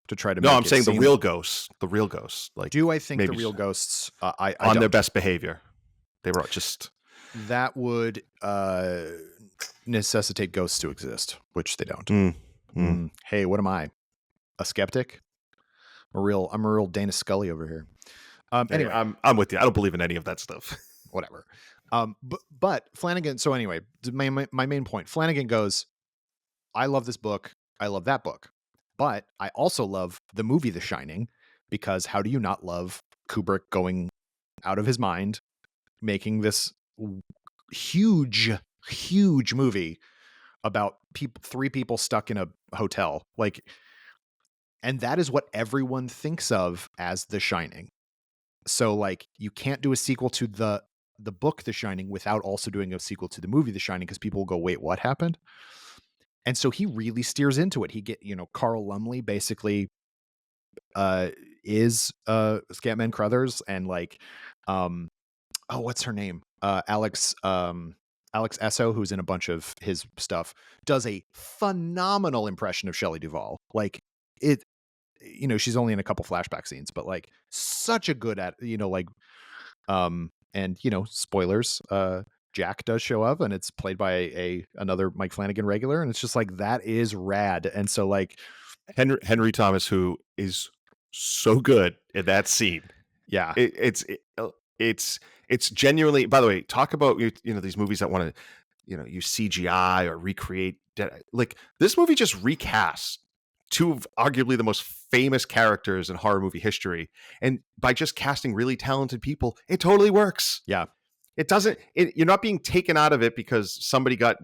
to try to. No, I'm saying the real ghosts. The real ghosts. Like, do I think the real ghosts I on don't. Their best behavior? They were just. That would necessitate ghosts to exist, which they don't. Hey, what am I? A skeptic? I'm a real Dana Scully over here. Anyway, I'm with you. I don't believe in any of that stuff. Whatever. But Flanagan. So anyway, my main point. Flanagan goes, I love this book. I love that book, but I also love the movie The Shining, because how do you not love Kubrick going out of his mind, making this huge movie about people, three people stuck in a hotel. Like, and that is what everyone thinks of as The Shining. So like you can't do a sequel to the book The Shining without also doing a sequel to the movie The Shining, because people will go, wait, what happened? And so he really steers into it. He get, Carl Lumley basically is Scatman Crothers, and like oh, what's her name? Alex Esso, who's in a bunch of his stuff, does a phenomenal impression of Shelley Duvall. Like it, she's only in a couple flashback scenes, but like such a good at, and spoilers, Jack does show up, and it's played by another Mike Flanagan regular, and it's just like that is rad. And so like Henry Thomas, who is so good in that scene. yeah, It's genuinely. By the way, talk about these movies that want to use CGI or recreate. Like this movie just recast two of arguably the most famous characters in horror movie history, and by just casting really talented people, it totally works. yeah, It doesn't. You're not being taken out of it because somebody got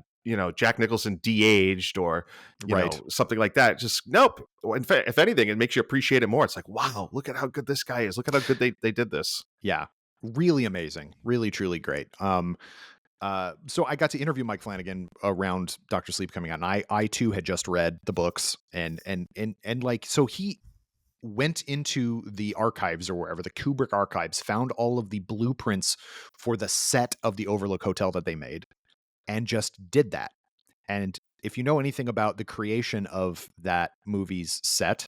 Jack Nicholson de-aged or right, something like that. Just nope. In fact, if anything, it makes you appreciate it more. It's like, wow, look at how good this guy is. Look at how good they did this. yeah, really amazing, really truly great. So I got to interview Mike Flanagan around Dr. Sleep coming out, and I too had just read the books, and like, so he went into the archives or wherever, the Kubrick archives, found all of the blueprints for the set of the Overlook Hotel that they made, and just did that. And if you know anything about the creation of that movie's set,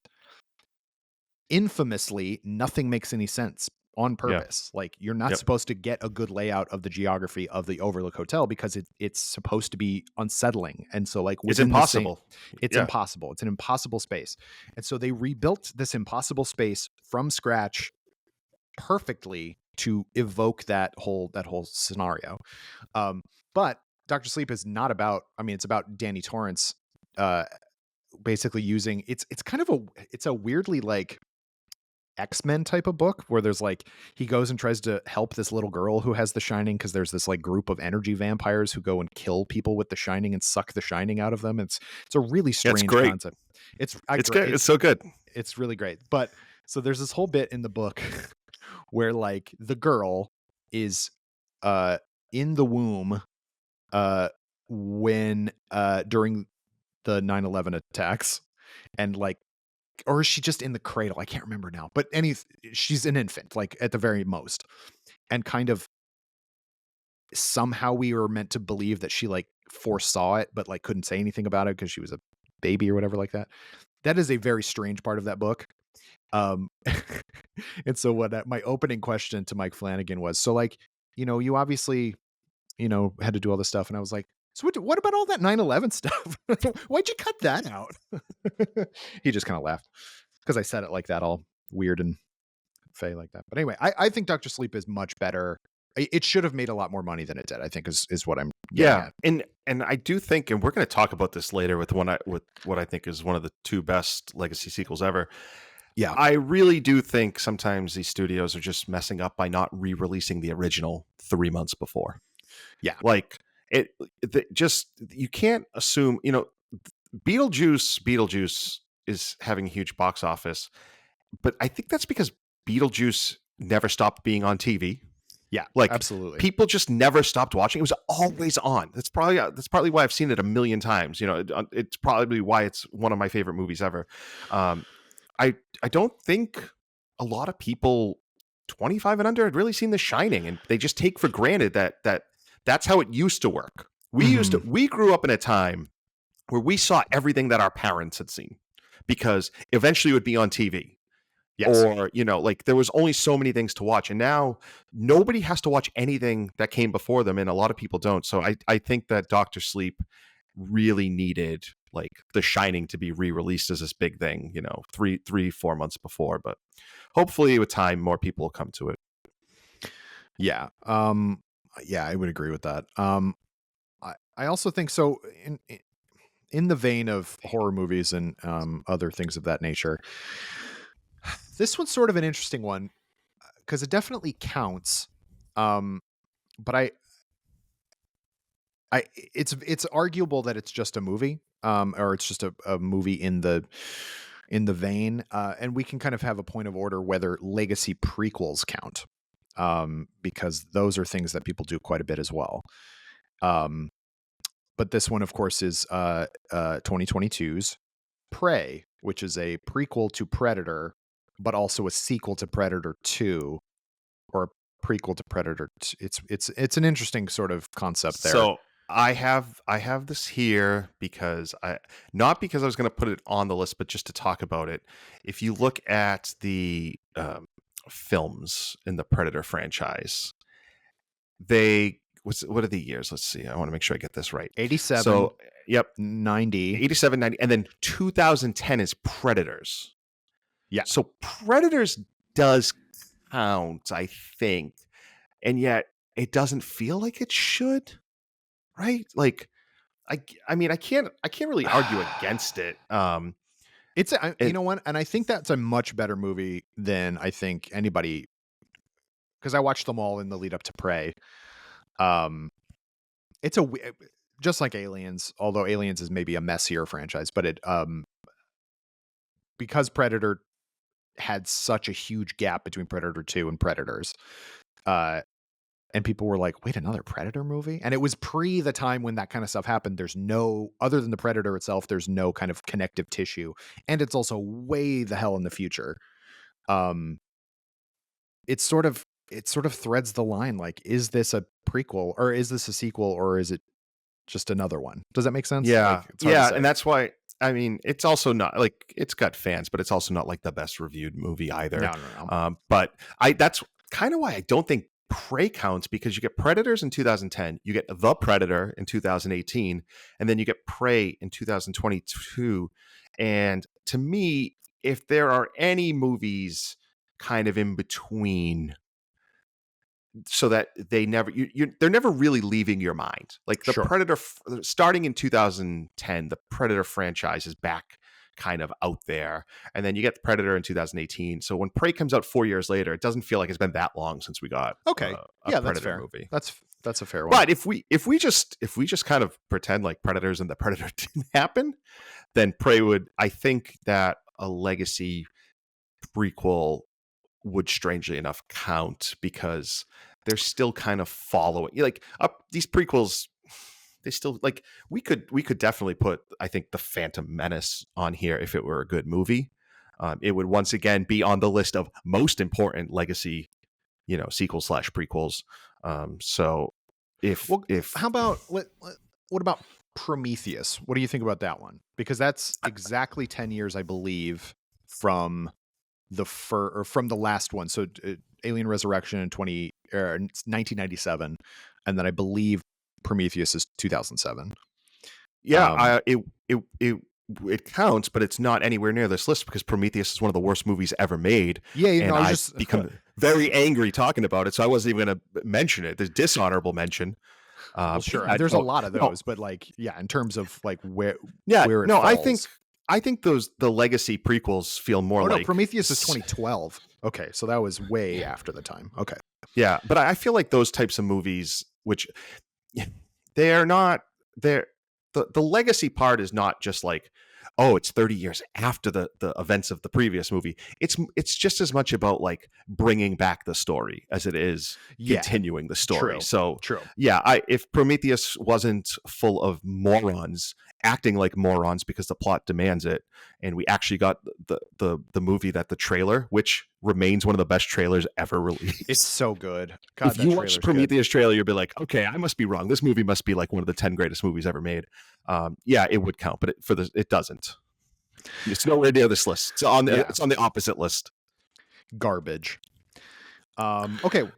infamously, nothing makes any sense on purpose. Yeah. Like you're not supposed to get a good layout of the geography of the Overlook Hotel because it's supposed to be unsettling. And so like it's impossible. It's impossible. It's an impossible space. And so they rebuilt this impossible space from scratch perfectly to evoke that whole scenario. But Dr. Sleep is not about, it's about Danny Torrance basically using it's kind of a weirdly like X-Men type of book where there's like he goes and tries to help this little girl who has the Shining, because there's this like group of energy vampires who go and kill people with the Shining and suck the Shining out of them. It's a really strange concept. It's good. It's so good. It's really great. But so there's this whole bit in the book where like the girl is in the womb when during the 9/11 attacks, and like, or is she just in the cradle? I can't remember now. But she's an infant, like at the very most. And kind of somehow we were meant to believe that she like foresaw it, but like couldn't say anything about it because she was a baby or whatever like that. That is a very strange part of that book. And so what my opening question to Mike Flanagan was, so like, you obviously, had to do all this stuff. And I was like, so what about all that 9/11 stuff? Why'd you cut that out? He just kind of laughed because I said it like that, all weird and fey like that. But anyway, I think Dr. Sleep is much better. It should have made a lot more money than it did, I think is what I'm at. And I do think, and we're going to talk about this later with what I think is one of the two best legacy sequels ever. Yeah. I really do think sometimes these studios are just messing up by not re-releasing the original 3 months before. Yeah. Like you can't assume, Beetlejuice is having a huge box office, but I think that's because Beetlejuice never stopped being on TV. Yeah, like absolutely. People just never stopped watching. It was always on. That's probably why I've seen it a million times. It's probably why it's one of my favorite movies ever. I don't think a lot of people 25 and under had really seen The Shining, and they just take for granted that that's how it used to work. We grew up in a time where we saw everything that our parents had seen because eventually it would be on TV. Yes. Or, like there was only so many things to watch. And now nobody has to watch anything that came before them. And a lot of people don't. So I think that Dr. Sleep really needed like The Shining to be re-released as this big thing, 4 months before. But hopefully with time, more people will come to it. Yeah. Yeah, I would agree with that. I also think so in the vein of horror movies and other things of that nature. This one's sort of an interesting one because it definitely counts. But It's arguable that it's just a movie, or it's just a movie in the vein, and we can kind of have a point of order whether legacy prequels count, because those are things that people do quite a bit as well. Um, but this one, of course, is 2022's Prey, which is a prequel to Predator, but also a sequel to Predator 2, or a prequel to Predator. It's an interesting sort of concept there. So I have this here because I not because I was going to put it on the list, but just to talk about it. If you look at the films in the Predator franchise, what are the years? Let's see. I want to make sure I get this right. 87, So, yep, 90. 87, 90, and then 2010 is Predators. Yeah. So Predators does count, I think, and yet it doesn't feel like it should, right? Like, I mean, I can't really argue against it. You And know what? And I think that's a much better movie than I think anybody, because I watched them all in the lead up to Prey. It's just like Aliens, although Aliens is maybe a messier franchise, but because Predator had such a huge gap between Predator 2 and Predators, uh, and people were like, wait, another Predator movie? And it was pre the time when that kind of stuff happened. There's no, other than the Predator itself, there's no kind of connective tissue. And it's also way the hell in the future. Um, it sort of threads the line. Like, is this a prequel, or is this a sequel, or is it just another one? Does that make sense? yeah, Like, it's hard to yeah, say. and that's why. I mean, it's also not like it's got fans, but it's also not like the best reviewed movie either. No. But that's kind of why I don't think Prey counts, because you get Predators in 2010, you get The Predator in 2018, and then you get Prey in 2022. And to me, if there are any movies kind of in between, so that they never they're never really leaving your mind. Like the Sure. Predator starting in 2010, the Predator franchise is back kind of out there, and then you get the Predator in 2018. So when Prey comes out 4 years later, it doesn't feel like it's been that long since we got Okay. a Yeah, that's Predator fair. movie. That's a fair one. But if we just kind of pretend like Predators and the Predator didn't happen, then Prey would, I think that a legacy prequel would strangely enough count, because they're still kind of following, like, up these prequels. They still, like, we could definitely put, I think, the Phantom Menace on here if it were a good movie. It would once again be on the list of most important legacy, sequel slash prequels. So if how about what about Prometheus? What do you think about that one? Because that's exactly 10 years, I believe, from from the last one. So Alien Resurrection in 1997, and then I believe Prometheus is 2007. Yeah, it counts, but it's not anywhere near this list because Prometheus is one of the worst movies ever made. Yeah, and I was I've just become very angry talking about it, so I wasn't even going to mention it. There's dishonorable mention. well, sure. There's a lot of those, but like, yeah, in terms of like where it no, falls. I think the legacy prequels feel more like Prometheus is 2012. Okay, so that was way after the time. Okay. Yeah, but I feel like those types of movies, which they are not, the legacy part is not just like, oh, it's 30 years after the events of the previous movie. It's just as much about like bringing back the story as it is continuing the story. True, so true. Yeah, if Prometheus wasn't full of morons acting like morons because the plot demands it, and we actually got the movie that the trailer, which remains one of the best trailers ever released. It's so good. God, if you watch Prometheus trailer, you'll be like, okay, I must be wrong. This movie must be like one of the 10 greatest movies ever made. Yeah, it would count, but it doesn't. It's nowhere near this list. It's on the opposite list. Garbage. Okay.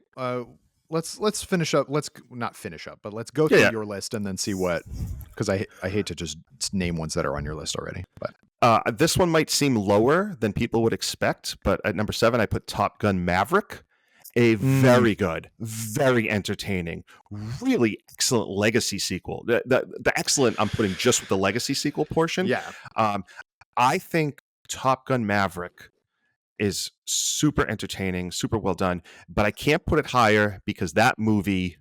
Let's finish up. Let's not finish up, but let's go through your list and then see what, because I hate to just name ones that are on your list already. But this one might seem lower than people would expect, but at number 7, I put Top Gun Maverick. A very good, very entertaining, really excellent legacy sequel. The excellent I'm putting just with the legacy sequel portion. Yeah. I think Top Gun Maverick is super entertaining, super well done, but I can't put it higher because that movie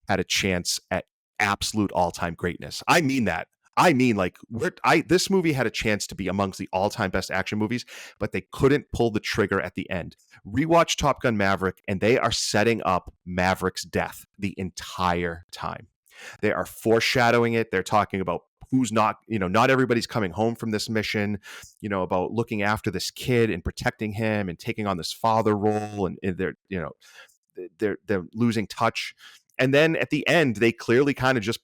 had a chance at absolute all-time greatness. I mean that. I mean, like, this movie had a chance to be amongst the all-time best action movies, but they couldn't pull the trigger at the end. Rewatch Top Gun Maverick, and they are setting up Maverick's death the entire time. They are foreshadowing it. They're talking about who's not, not everybody's coming home from this mission, about looking after this kid and protecting him and taking on this father role. And they're losing touch. And then at the end, they clearly kind of just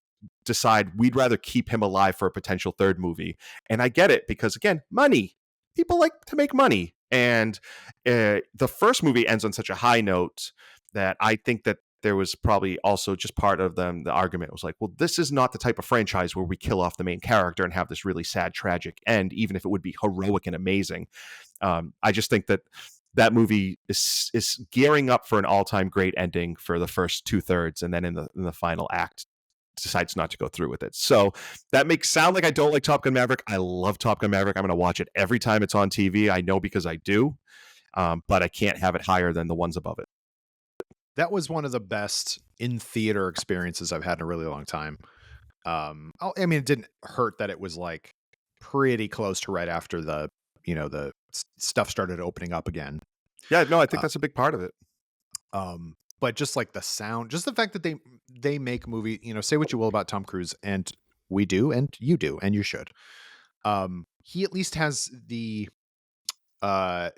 decide we'd rather keep him alive for a potential third movie. And I get it because, again, money. People like to make money. And the first movie ends on such a high note that I think that there was probably also just part of the argument was like, well, this is not the type of franchise where we kill off the main character and have this really sad, tragic end, even if it would be heroic and amazing. I just think that movie is gearing up for an all-time great ending for the first 2/3, and then in the final act decides not to go through with it. So that makes sound like I don't like Top Gun Maverick. I love Top Gun Maverick. I'm going to watch it every time it's on TV. I know because I do, but I can't have it higher than the ones above it. That was one of the best in theater experiences I've had in a really long time. I mean, it didn't hurt that it was like pretty close to right after the stuff started opening up again. Yeah, no, I think that's a big part of it. But just like the sound, just the fact that they make movie, say what you will about Tom Cruise, and we do, and you do, and you should. He at least has the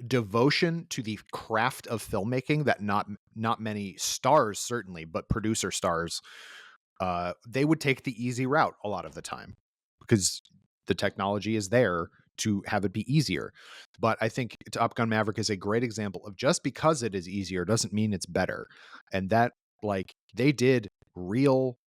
devotion to the craft of filmmaking that not many stars, certainly, but producer stars, they would take the easy route a lot of the time because the technology is there to have it be easier. But I think Top Gun Maverick is a great example of just because it is easier doesn't mean it's better. And that, like, they did real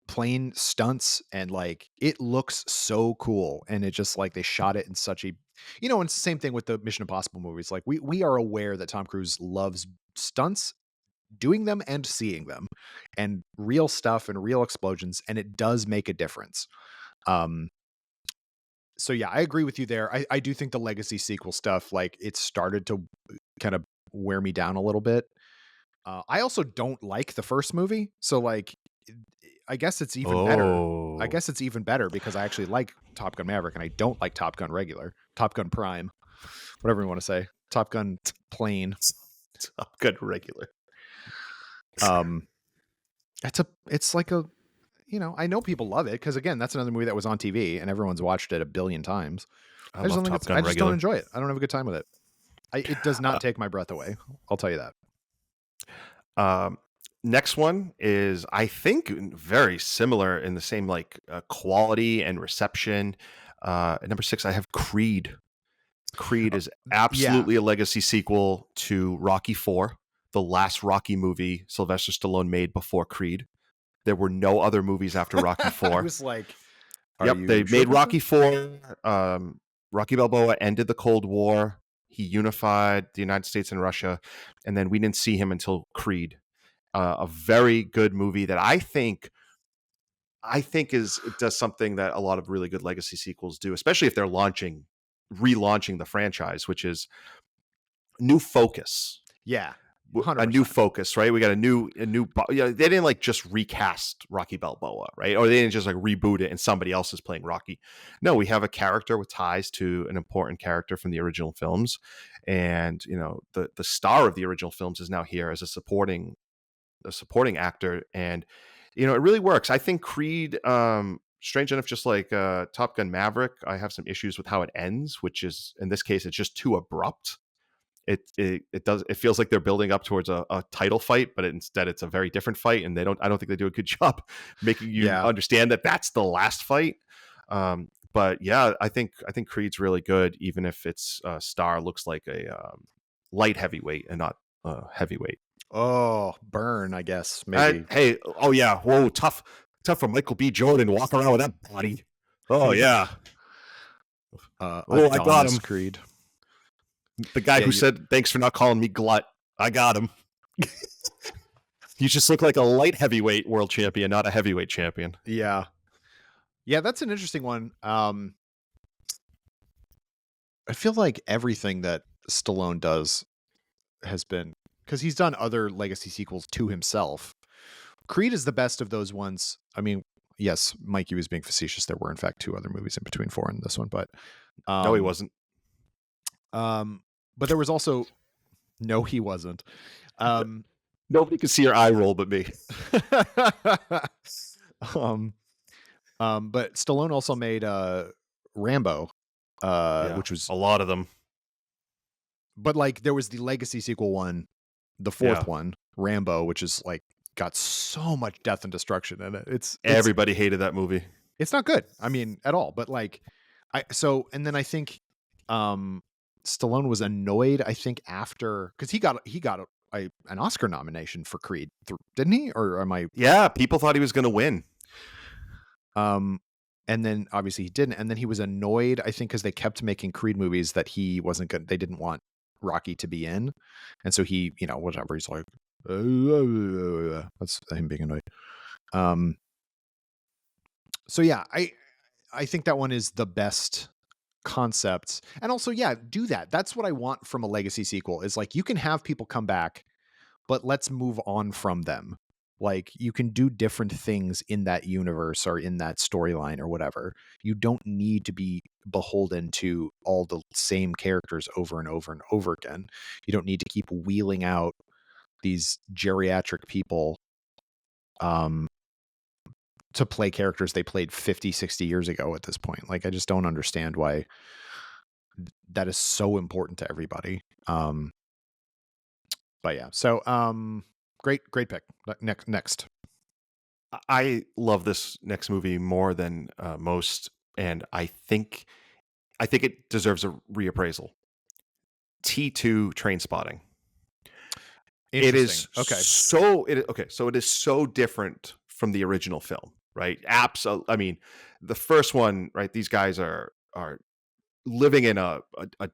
plane stunts and like it looks so cool, and it just like they shot it in such a and it's the same thing with the Mission Impossible movies. Like we are aware that Tom Cruise loves stunts, doing them and seeing them, and real stuff and real explosions, and it does make a difference. So yeah, I agree with you there. I do think the legacy sequel stuff, like, it started to kind of wear me down a little bit. I also don't like the first movie, so like I guess it's even better. I guess it's even better because I actually like Top Gun Maverick and I don't like Top Gun regular, Top Gun Prime, whatever you want to say, Top Gun Plane, Top Gun regular. It's like a, I know people love it because, again, that's another movie that was on TV and everyone's watched it a billion times. I just don't enjoy it. I don't have a good time with it. It does not take my breath away. I'll tell you that. Next one is, I think, very similar in the same quality and reception. At number 6, I have Creed. Creed is absolutely a legacy sequel to Rocky IV, the last Rocky movie Sylvester Stallone made before Creed. There were no other movies after Rocky IV. I was like, they made Rocky IV. Rocky Balboa ended the Cold War. He unified the United States and Russia, and then we didn't see him until Creed. A very good movie that I think it does something that a lot of really good legacy sequels do, especially if they're relaunching the franchise, which is new focus. Yeah. 100%. A new focus, right? We got a new, they didn't just recast Rocky Balboa, right? Or they didn't just reboot it and somebody else is playing Rocky. No, we have a character with ties to an important character from the original films. And, the star of the original films is now here as a supporting actor. And, it really works. I think Creed, strange enough, just like Top Gun Maverick, I have some issues with how it ends, which is, in this case, it's just too abrupt. It feels like they're building up towards a title fight, but instead it's a very different fight, and I don't think they do a good job making you understand that that's the last fight. But yeah, I think Creed's really good, even if its star looks like a light heavyweight and not heavyweight. Oh, burn, I guess, maybe. Whoa, tough for Michael B. Jordan to walk around with that body. Oh yeah. I got him. Creed. The guy who said, "Thanks for not calling me glut." I got him. You just look like a light heavyweight world champion, not a heavyweight champion. Yeah. Yeah, that's an interesting one. I feel like everything that Stallone does has been, because he's done other legacy sequels to himself. Creed is the best of those ones. I mean, yes, Mikey was being facetious. There were in fact 2 other movies in between 4 and this one, but No, he wasn't. but there was also no, he wasn't. Nobody could see your eye roll but me. But Stallone also made Rambo, which was a lot of them. But like there was the legacy sequel one, the 4th one, Rambo, which is like got so much death and destruction in it. It's everybody hated that movie. It's not good. I mean, at all. But like, and then I think Stallone was annoyed. I think after because he got an Oscar nomination for Creed, didn't he? Or am I? Yeah, people thought he was going to win. And then obviously he didn't. And then he was annoyed, I think, because they kept making Creed movies that he wasn't good. They didn't want Rocky to be in, and so he, whatever. He's like, that's him being annoyed. So yeah, I think that one is the best concept, and also do that. That's what I want from a legacy sequel. Is like you can have people come back, but let's move on from them. Like you can do different things in that universe or in that storyline or whatever. You don't need to be beholden to all the same characters over and over and over again. You don't need to keep wheeling out these geriatric people to play characters they played 50, 60 years ago at this point. Like I just don't understand why that is so important to everybody. But yeah, so great pick. Next. I love this next movie more than most, and I think it deserves a reappraisal. T2 Trainspotting. It is okay. So it is so different from the original film, right? Absolutely. I mean, the first one, right? These guys are living in a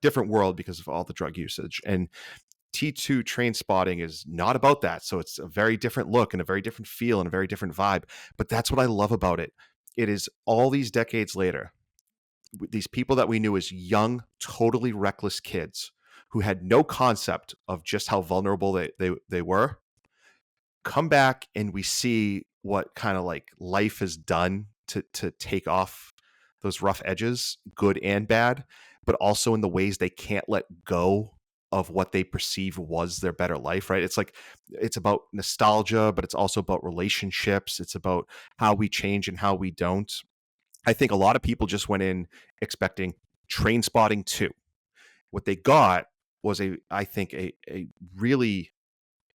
different world because of all the drug usage, and T2 Trainspotting is not about that. So it's a very different look and a very different feel and a very different vibe. But that's what I love about it. It is all these decades later, these people that we knew as young, totally reckless kids who had no concept of just how vulnerable they were, come back and we see what kind of like life has done to take off those rough edges, good and bad, but also in the ways they can't let go of what they perceive was their better life, right? It's like, it's about nostalgia, but it's also about relationships. It's about how we change and how we don't. I think a lot of people just went in expecting Trainspotting 2. What they got was I think a really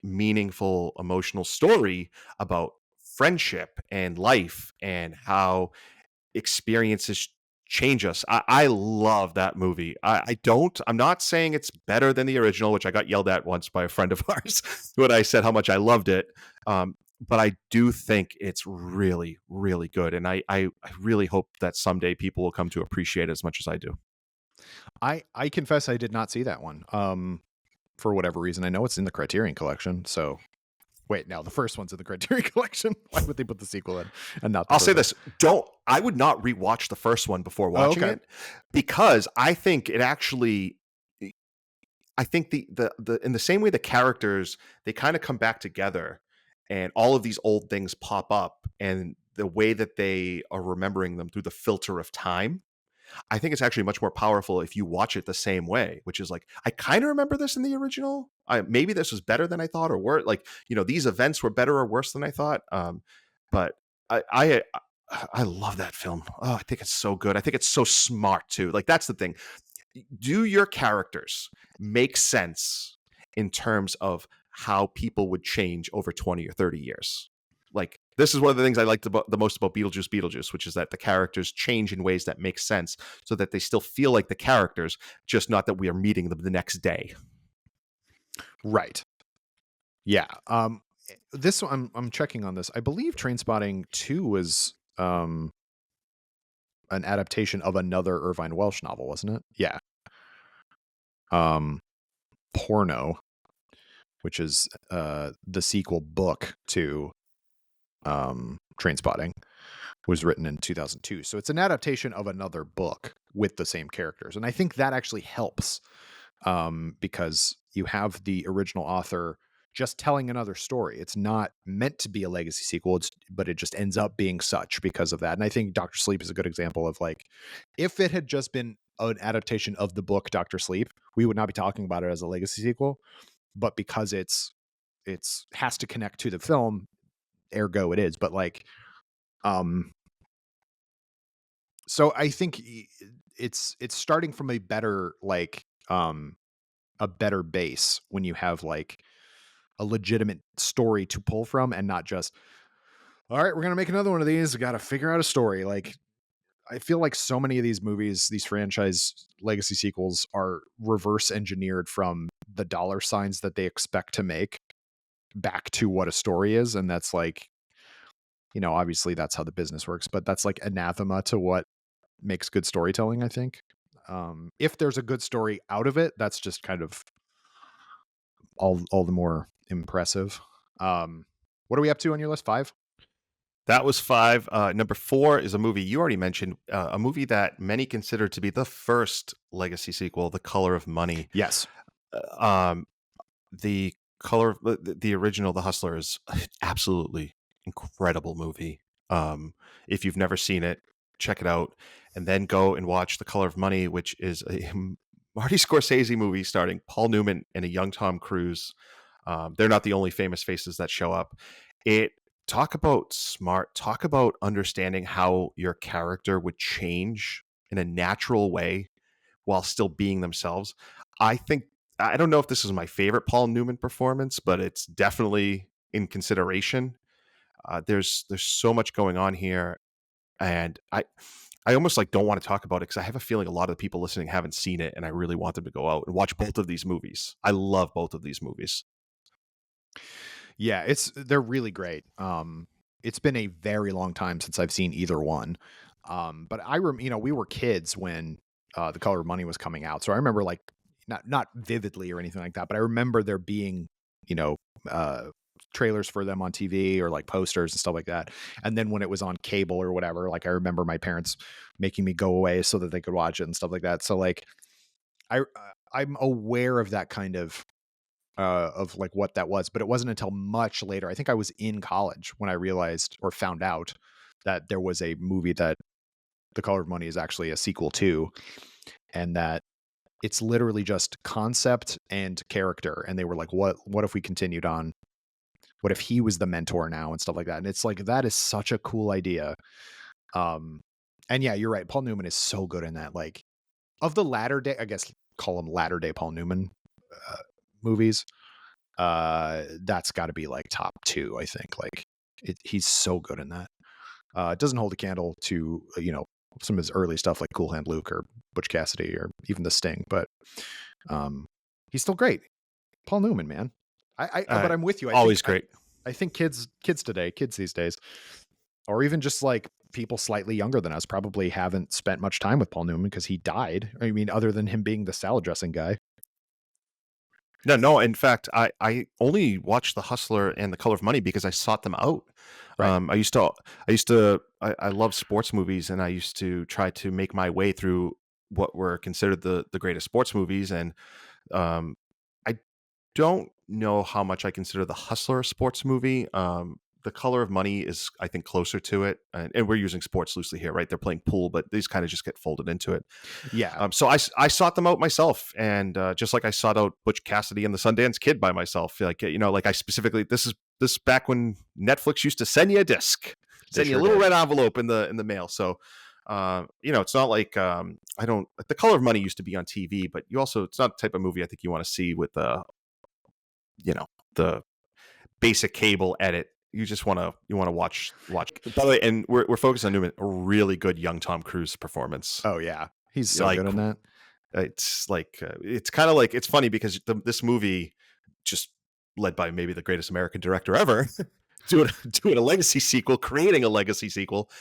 meaningful, emotional story about friendship and life and how experiences change us. I love that movie. I'm not saying it's better than the original, which I got yelled at once by a friend of ours when I said how much I loved it. But I do think it's really, really good. And I really hope that someday people will come to appreciate it as much as I do. I confess I did not see that one. For whatever reason. I know it's in the Criterion Collection, so wait, now the first one's in the Criterion Collection. Why would they put the sequel in and not? I'll say this: I would not rewatch the first one before watching it, because I think it actually. I think the in the same way the characters, they kind of come back together, and all of these old things pop up, and the way that they are remembering them through the filter of time. I think it's actually much more powerful if you watch it the same way, which is like, I kind of remember this in the original. Maybe this was better than I thought, or worse. Like, these events were better or worse than I thought. But I love that film. Oh, I think it's so good. I think it's so smart too. Like, that's the thing. Do your characters make sense in terms of how people would change over 20 or 30 years? Like, this is one of the things I liked the most about Beetlejuice, which is that the characters change in ways that make sense so that they still feel like the characters, just not that we are meeting them the next day. Right. Yeah. This one, I'm checking on this. I believe Trainspotting 2 was an adaptation of another Irvine Welsh novel, wasn't it? Yeah. Porno, which is the sequel book to Trainspotting, was written in 2002. So it's an adaptation of another book with the same characters. And I think that actually helps because you have the original author just telling another story. It's not meant to be a legacy sequel, but it just ends up being such because of that. And I think Doctor Sleep is a good example of like, if it had just been an adaptation of the book Doctor Sleep, we would not be talking about it as a legacy sequel. But because it's has to connect to the film, ergo it is. But like, so I think it's starting from a better a better base when you have like a legitimate story to pull from and not just, all right, we're gonna make another one of these. We got to figure out a story. Like, I feel like so many of these movies, these franchise legacy sequels, are reverse engineered from the dollar signs that they expect to make back to what a story is, and that's like, obviously that's how the business works, but that's like anathema to what makes good storytelling, I think. If there's a good story out of it, that's just kind of all the more impressive. What are we up to on your list? 5? That was 5. Number 4 is a movie you already mentioned, a movie that many consider to be the first legacy sequel, The Color of Money. Yes. Um, the the original, The Hustler, is absolutely incredible movie. If you've never seen it, check it out, and then go and watch The Color of Money, which is a Marty Scorsese movie starring Paul Newman and a young Tom Cruise. They're not the only famous faces that show up. Talk about smart, talk about understanding how your character would change in a natural way while still being themselves. I think, I don't know if this is my favorite Paul Newman performance, but it's definitely in consideration. There's so much going on here, and I almost like don't want to talk about it because I have a feeling a lot of the people listening haven't seen it, and I really want them to go out and watch both of these movies. I love both of these movies. Yeah, they're really great. It's been a very long time since I've seen either one. But we were kids when The Color of Money was coming out, so I remember like not vividly or anything like that, but I remember there being you know trailers for them on TV or like posters and stuff like that. And then when it was on cable or whatever, like I remember my parents making me go away so that they could watch it and stuff like that. So like I I'm aware of that kind of like what that was, but it wasn't until much later. I think I was in college when I realized or found out that there was a movie that The Color of Money is actually a sequel to, and that it's literally just concept and character. And they were like, what if we continued on? What if he was the mentor now and stuff like that? And it's like, that is such a cool idea. And yeah, you're right. Paul Newman is so good in that. Like, of the latter day, I guess call them latter day Paul Newman movies, that's got to be like top 2, I think. Like, he's so good in that. It doesn't hold a candle to some of his early stuff like Cool Hand Luke or Butch Cassidy or even The Sting, but he's still great. Paul Newman, man. But I'm with you. Always great. I think kids these days, or even just like people slightly younger than us, probably haven't spent much time with Paul Newman because he died. I mean, other than him being the salad dressing guy. No. In fact, I only watched The Hustler and The Color of Money because I sought them out. Right. I love sports movies, and I used to try to make my way through what were considered the greatest sports movies. And I don't know how much I consider The Hustler a sports movie. The Color of Money is, I think, closer to it, and we're using sports loosely here, right? They're playing pool, but these kind of just get folded into it. Yeah. So I sought them out myself, and just like I sought out Butch Cassidy and the Sundance Kid by myself, like like I specifically, this is back when Netflix used to send you a disc, send you a little red envelope in the mail. So it's not like I don't. The Color of Money used to be on TV, but it's not the type of movie I think you want to see with the basic cable edit. You just want to watch. By the way, and we're focused on Newman. A really good young Tom Cruise performance. Oh yeah, he's so good in that. It's like it's kind of like, it's funny because this movie, just led by maybe the greatest American director ever, doing a legacy sequel, creating a legacy sequel,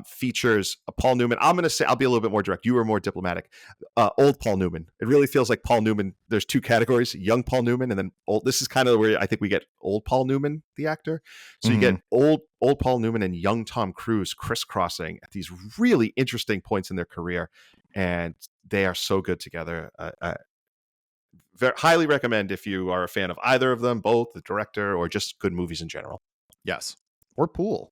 features Paul Newman. I'm going to say, I'll be a little bit more direct. You were more diplomatic. Old Paul Newman. It really feels like Paul Newman. There's 2 categories: young Paul Newman and then old. This is kind of where I think we get old Paul Newman, the actor. So you get old Paul Newman and young Tom Cruise crisscrossing at these really interesting points in their career, and they are so good together. highly recommend if you are a fan of either of them, both the director or just good movies in general. Yes. Or Pool.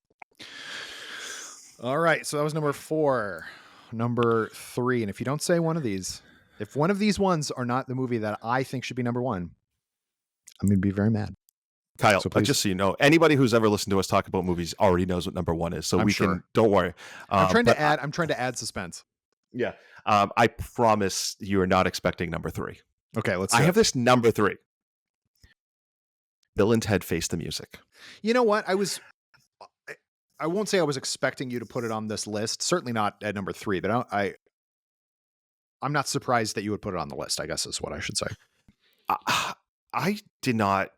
All right. So that was number 4. Number 3. And if you don't say one of these, if one of these ones are not the movie that I think should be number 1, I'm going to be very mad. Kyle, So please. just so you know, anybody who's ever listened to us talk about movies already knows what number 1 is. So don't worry. I'm trying to add suspense. Yeah. I promise you are not expecting number 3. Okay, let's I have this number 3. Bill and Ted Face the Music. You know what? I won't say I was expecting you to put it on this list. Certainly not at number 3, but I'm not surprised that you would put it on the list, I guess is what I should say. I did not.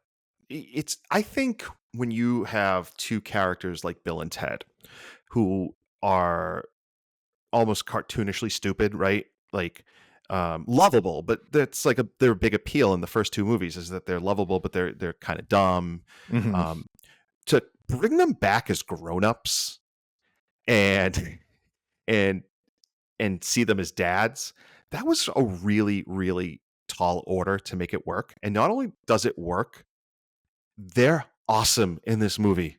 I think when you have two characters like Bill and Ted who are almost cartoonishly stupid, right? Like lovable, but that's like their big appeal in the first 2 movies is that they're lovable, but they're kind of dumb. Mm-hmm. To bring them back as grown-ups and see them as dads, that was a really, really tall order to make it work. And not only does it work, they're awesome in this movie.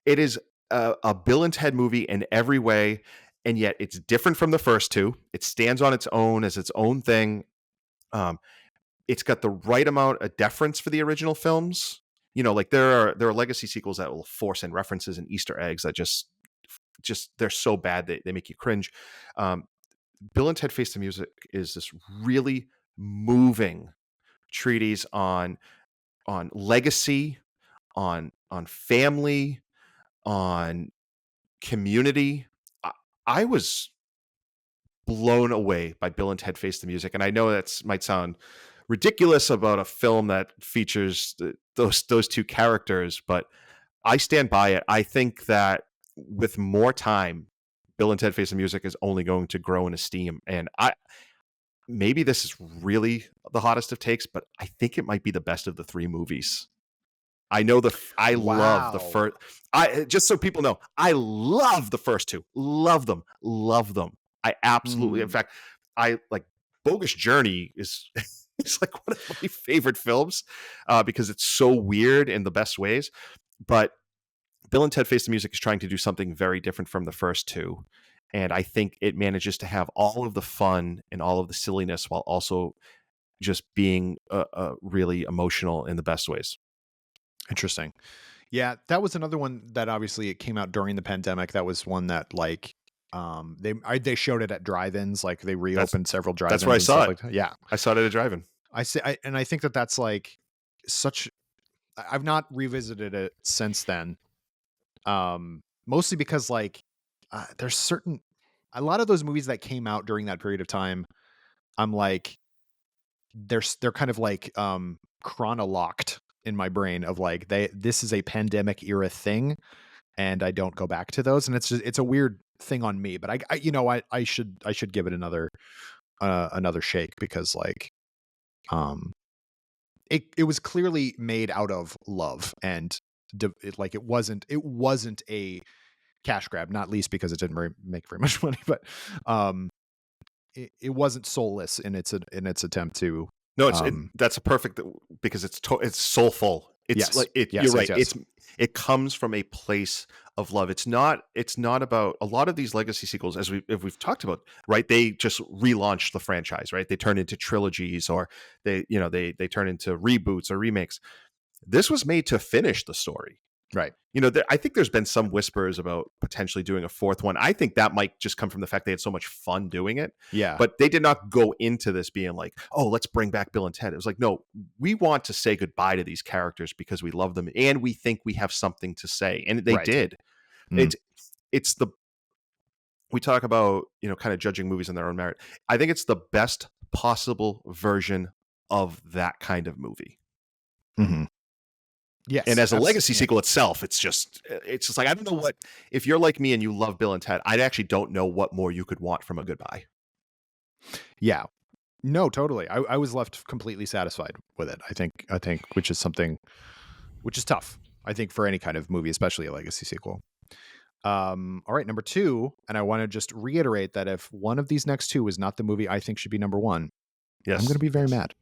It is a Bill and Ted movie in every way, and yet it's different from the first 2. It stands on its own as its own thing. It's got the right amount of deference for the original films. You know, like there are legacy sequels that will force in references and Easter eggs that just they're so bad that they make you cringe. Bill and Ted Face the Music is this really moving treatise on legacy, on family, on community. I was blown away by Bill and Ted Face the Music, and I know that might sound ridiculous about a film that features those 2 characters, but I stand by it. I think that with more time, Bill and Ted Face the Music is only going to grow in esteem. And maybe this is really the hottest of takes, but I think it might be the best of the 3 movies. I know love the first. Just so people know, I love the first 2. Love them. I absolutely. In fact, I like Bogus Journey is it's like one of my favorite films because it's so weird in the best ways. But Bill and Ted Face the Music is trying to do something very different from the first 2. And I think it manages to have all of the fun and all of the silliness while also just being really emotional in the best ways. Interesting. Yeah, that was another one that obviously it came out during the pandemic. That was one that like they showed it at drive-ins, like they reopened several drive-ins. That's where I saw it. Like that. Yeah, I saw it at a drive-in. And I think that's like such. I've not revisited it since then. Mostly because like there's a lot of those movies that came out during that period of time. I'm like, they're kind of like chronolocked in my brain of like this is a pandemic era thing, and I don't go back to those, and it's a weird thing on me, but I should give it another shake because like it was clearly made out of love, and it wasn't a cash grab, not least because it didn't make very much money, but it wasn't soulless in its attempt to. No, that's a perfect because it's soulful. It's yes. like you're right. Yes. It comes from a place of love. It's not about a lot of these legacy sequels, as we've talked about, right? They just relaunch the franchise, right? They turn into trilogies, or they turn into reboots or remakes. This was made to finish the story. Right. I think there's been some whispers about potentially doing a 4th one. I think that might just come from the fact they had so much fun doing it. Yeah. But they did not go into this being like, oh, let's bring back Bill and Ted. It was like, no, we want to say goodbye to these characters because we love them and we think we have something to say. And they did. We talk about, kind of judging movies on their own merit. I think it's the best possible version of that kind of movie. Mm-hmm. Yes. And as a legacy sequel itself, it's just like, I don't know what, if you're like me and you love Bill and Ted, I actually don't know what more you could want from a goodbye. Yeah, no, totally. I was left completely satisfied with it. I think, which is tough, I think, for any kind of movie, especially a legacy sequel. All right. Number 2. And I want to just reiterate that if one of these next 2 is not the movie I think should be number 1, yes, I'm going to be very mad.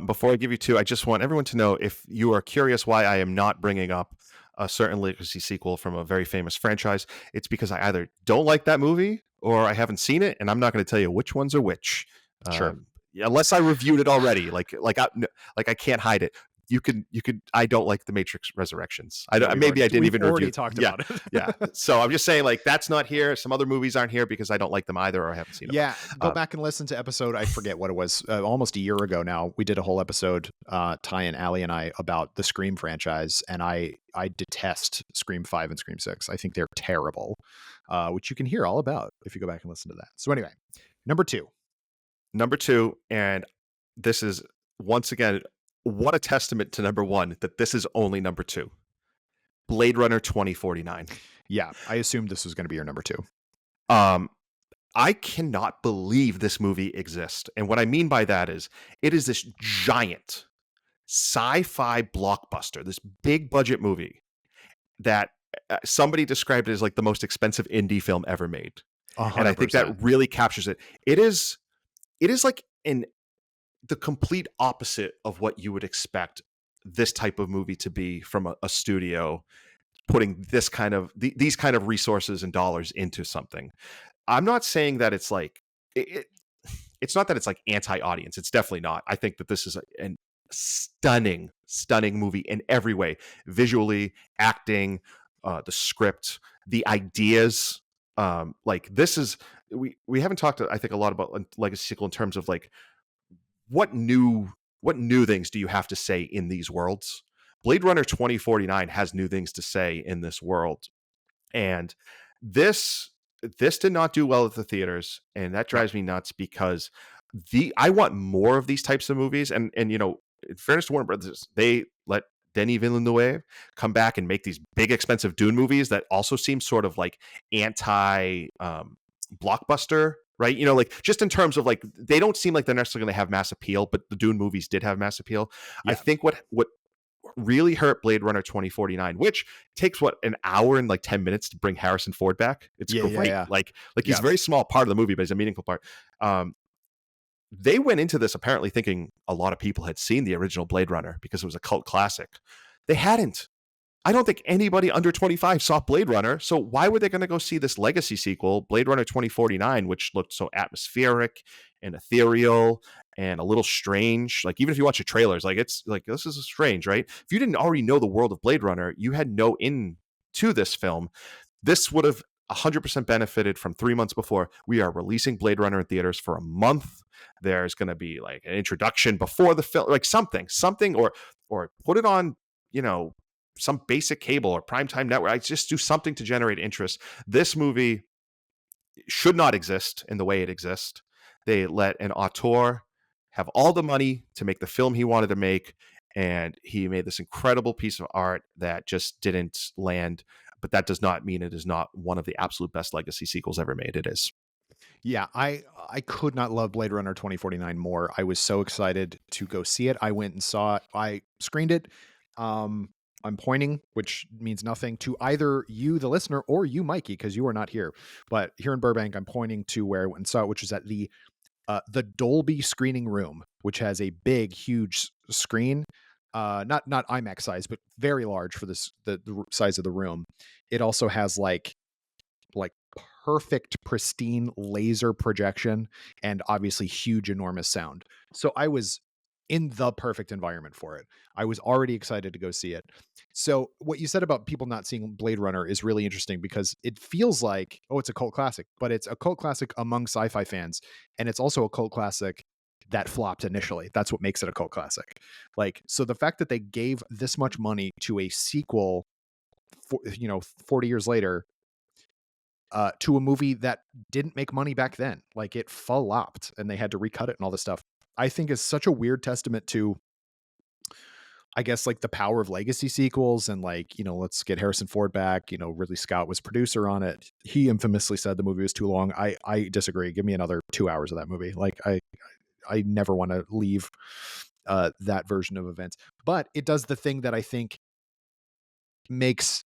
Before I give you two, I just want everyone to know, if you are curious why I am not bringing up a certain legacy sequel from a very famous franchise, it's because I either don't like that movie or I haven't seen it, and I'm not going to tell you which ones are which. Sure. Unless I reviewed it already, like I can't hide it. You could. I don't like the Matrix Resurrections. Yeah, Maybe I didn't we've even already review. talked Yeah, about it. yeah. So I'm just saying, like, that's not here. Some other movies aren't here because I don't like them either, or I haven't seen them. Yeah, go Uh, back and listen to episode, I forget what it was, almost a year ago now. We did a whole episode, Ty and Allie and I, about the Scream franchise, and I detest Scream 5 and Scream 6. I think they're terrible, which you can hear all about if you go back and listen to that. So anyway, number 2. Number two, and this is once again, what a testament to number one that this is only number two. Blade Runner 2049. Yeah, I assumed this was going to be your number 2. Um, I cannot believe this movie exists. And what I mean by that is it is this giant sci-fi blockbuster, this big budget movie that somebody described it as like the most expensive indie film ever made. And I think 100%. that really captures it. It is like the complete opposite of what you would expect this type of movie to be from a studio putting these kind of resources and dollars into something. I'm not saying that it's like it's not that it's like anti-audience. It's definitely not. I think that this is an stunning, stunning movie in every way, visually, acting, the script, the ideas. Like this is we haven't talked, I think, a lot about Legacy sequel in terms of like what new things do you have to say in these worlds? Blade Runner 2049 has new things to say in this world. And this did not do well at the theaters, and that No. drives me nuts because I want more of these types of movies. And in fairness to Warner Brothers, they let Denis Villeneuve come back and make these big expensive Dune movies that also seem sort of like anti blockbuster, right? Like just in terms of like they don't seem like they're necessarily going to have mass appeal, but the Dune movies did have mass appeal. I Yeah. think what really hurt Blade Runner 2049, which takes an hour and like 10 minutes to bring Harrison Ford back. It's Yeah, great. yeah. Like he's Yeah. a very small part of the movie, but he's a meaningful part. They went into this apparently thinking a lot of people had seen the original Blade Runner because it was a cult classic. They hadn't. I don't think anybody under 25 saw Blade Runner. So why were they going to go see this legacy sequel, Blade Runner 2049, which looked so atmospheric and ethereal and a little strange? Like, even if you watch the trailers, like, it's like, this is strange, right? If you didn't already know the world of Blade Runner, you had no in to this film. This would have 100% benefited from 3 months before. We are releasing Blade Runner in theaters for a month. There's going to be like an introduction before the film, like something, or put it on, some basic cable or primetime network. I just do something to generate interest. This movie should not exist in the way it exists. They let an auteur have all the money to make the film he wanted to make, and he made this incredible piece of art that just didn't land. But that does not mean it is not one of the absolute best legacy sequels ever made. It is. Yeah, I could not love Blade Runner 2049 more. I was so excited to go see it. I went and saw it. I screened it. I'm pointing, which means nothing to either you, the listener, or you, Mikey, because you are not here. But here in Burbank, I'm pointing to where I went and saw it, which is at the Dolby screening room, which has a big, huge screen. Not IMAX size, but very large for the size of the room. It also has like perfect, pristine laser projection and obviously huge, enormous sound. So I was in the perfect environment for it. I was already excited to go see it. So what you said about people not seeing Blade Runner is really interesting because it feels like, oh, it's a cult classic, but it's a cult classic among sci-fi fans. And it's also a cult classic that flopped initially. That's what makes it a cult classic. Like, so the fact that they gave this much money to a sequel, 40 years later, to a movie that didn't make money back then. Like, it flopped and they had to recut it and all this stuff. I think is such a weird testament to, I guess, like the power of legacy sequels and like, let's get Harrison Ford back. Ridley Scott was producer on it. He infamously said the movie was too long. I disagree. Give me another 2 hours of that movie. Like, I never want to leave that version of events. But it does the thing that I think makes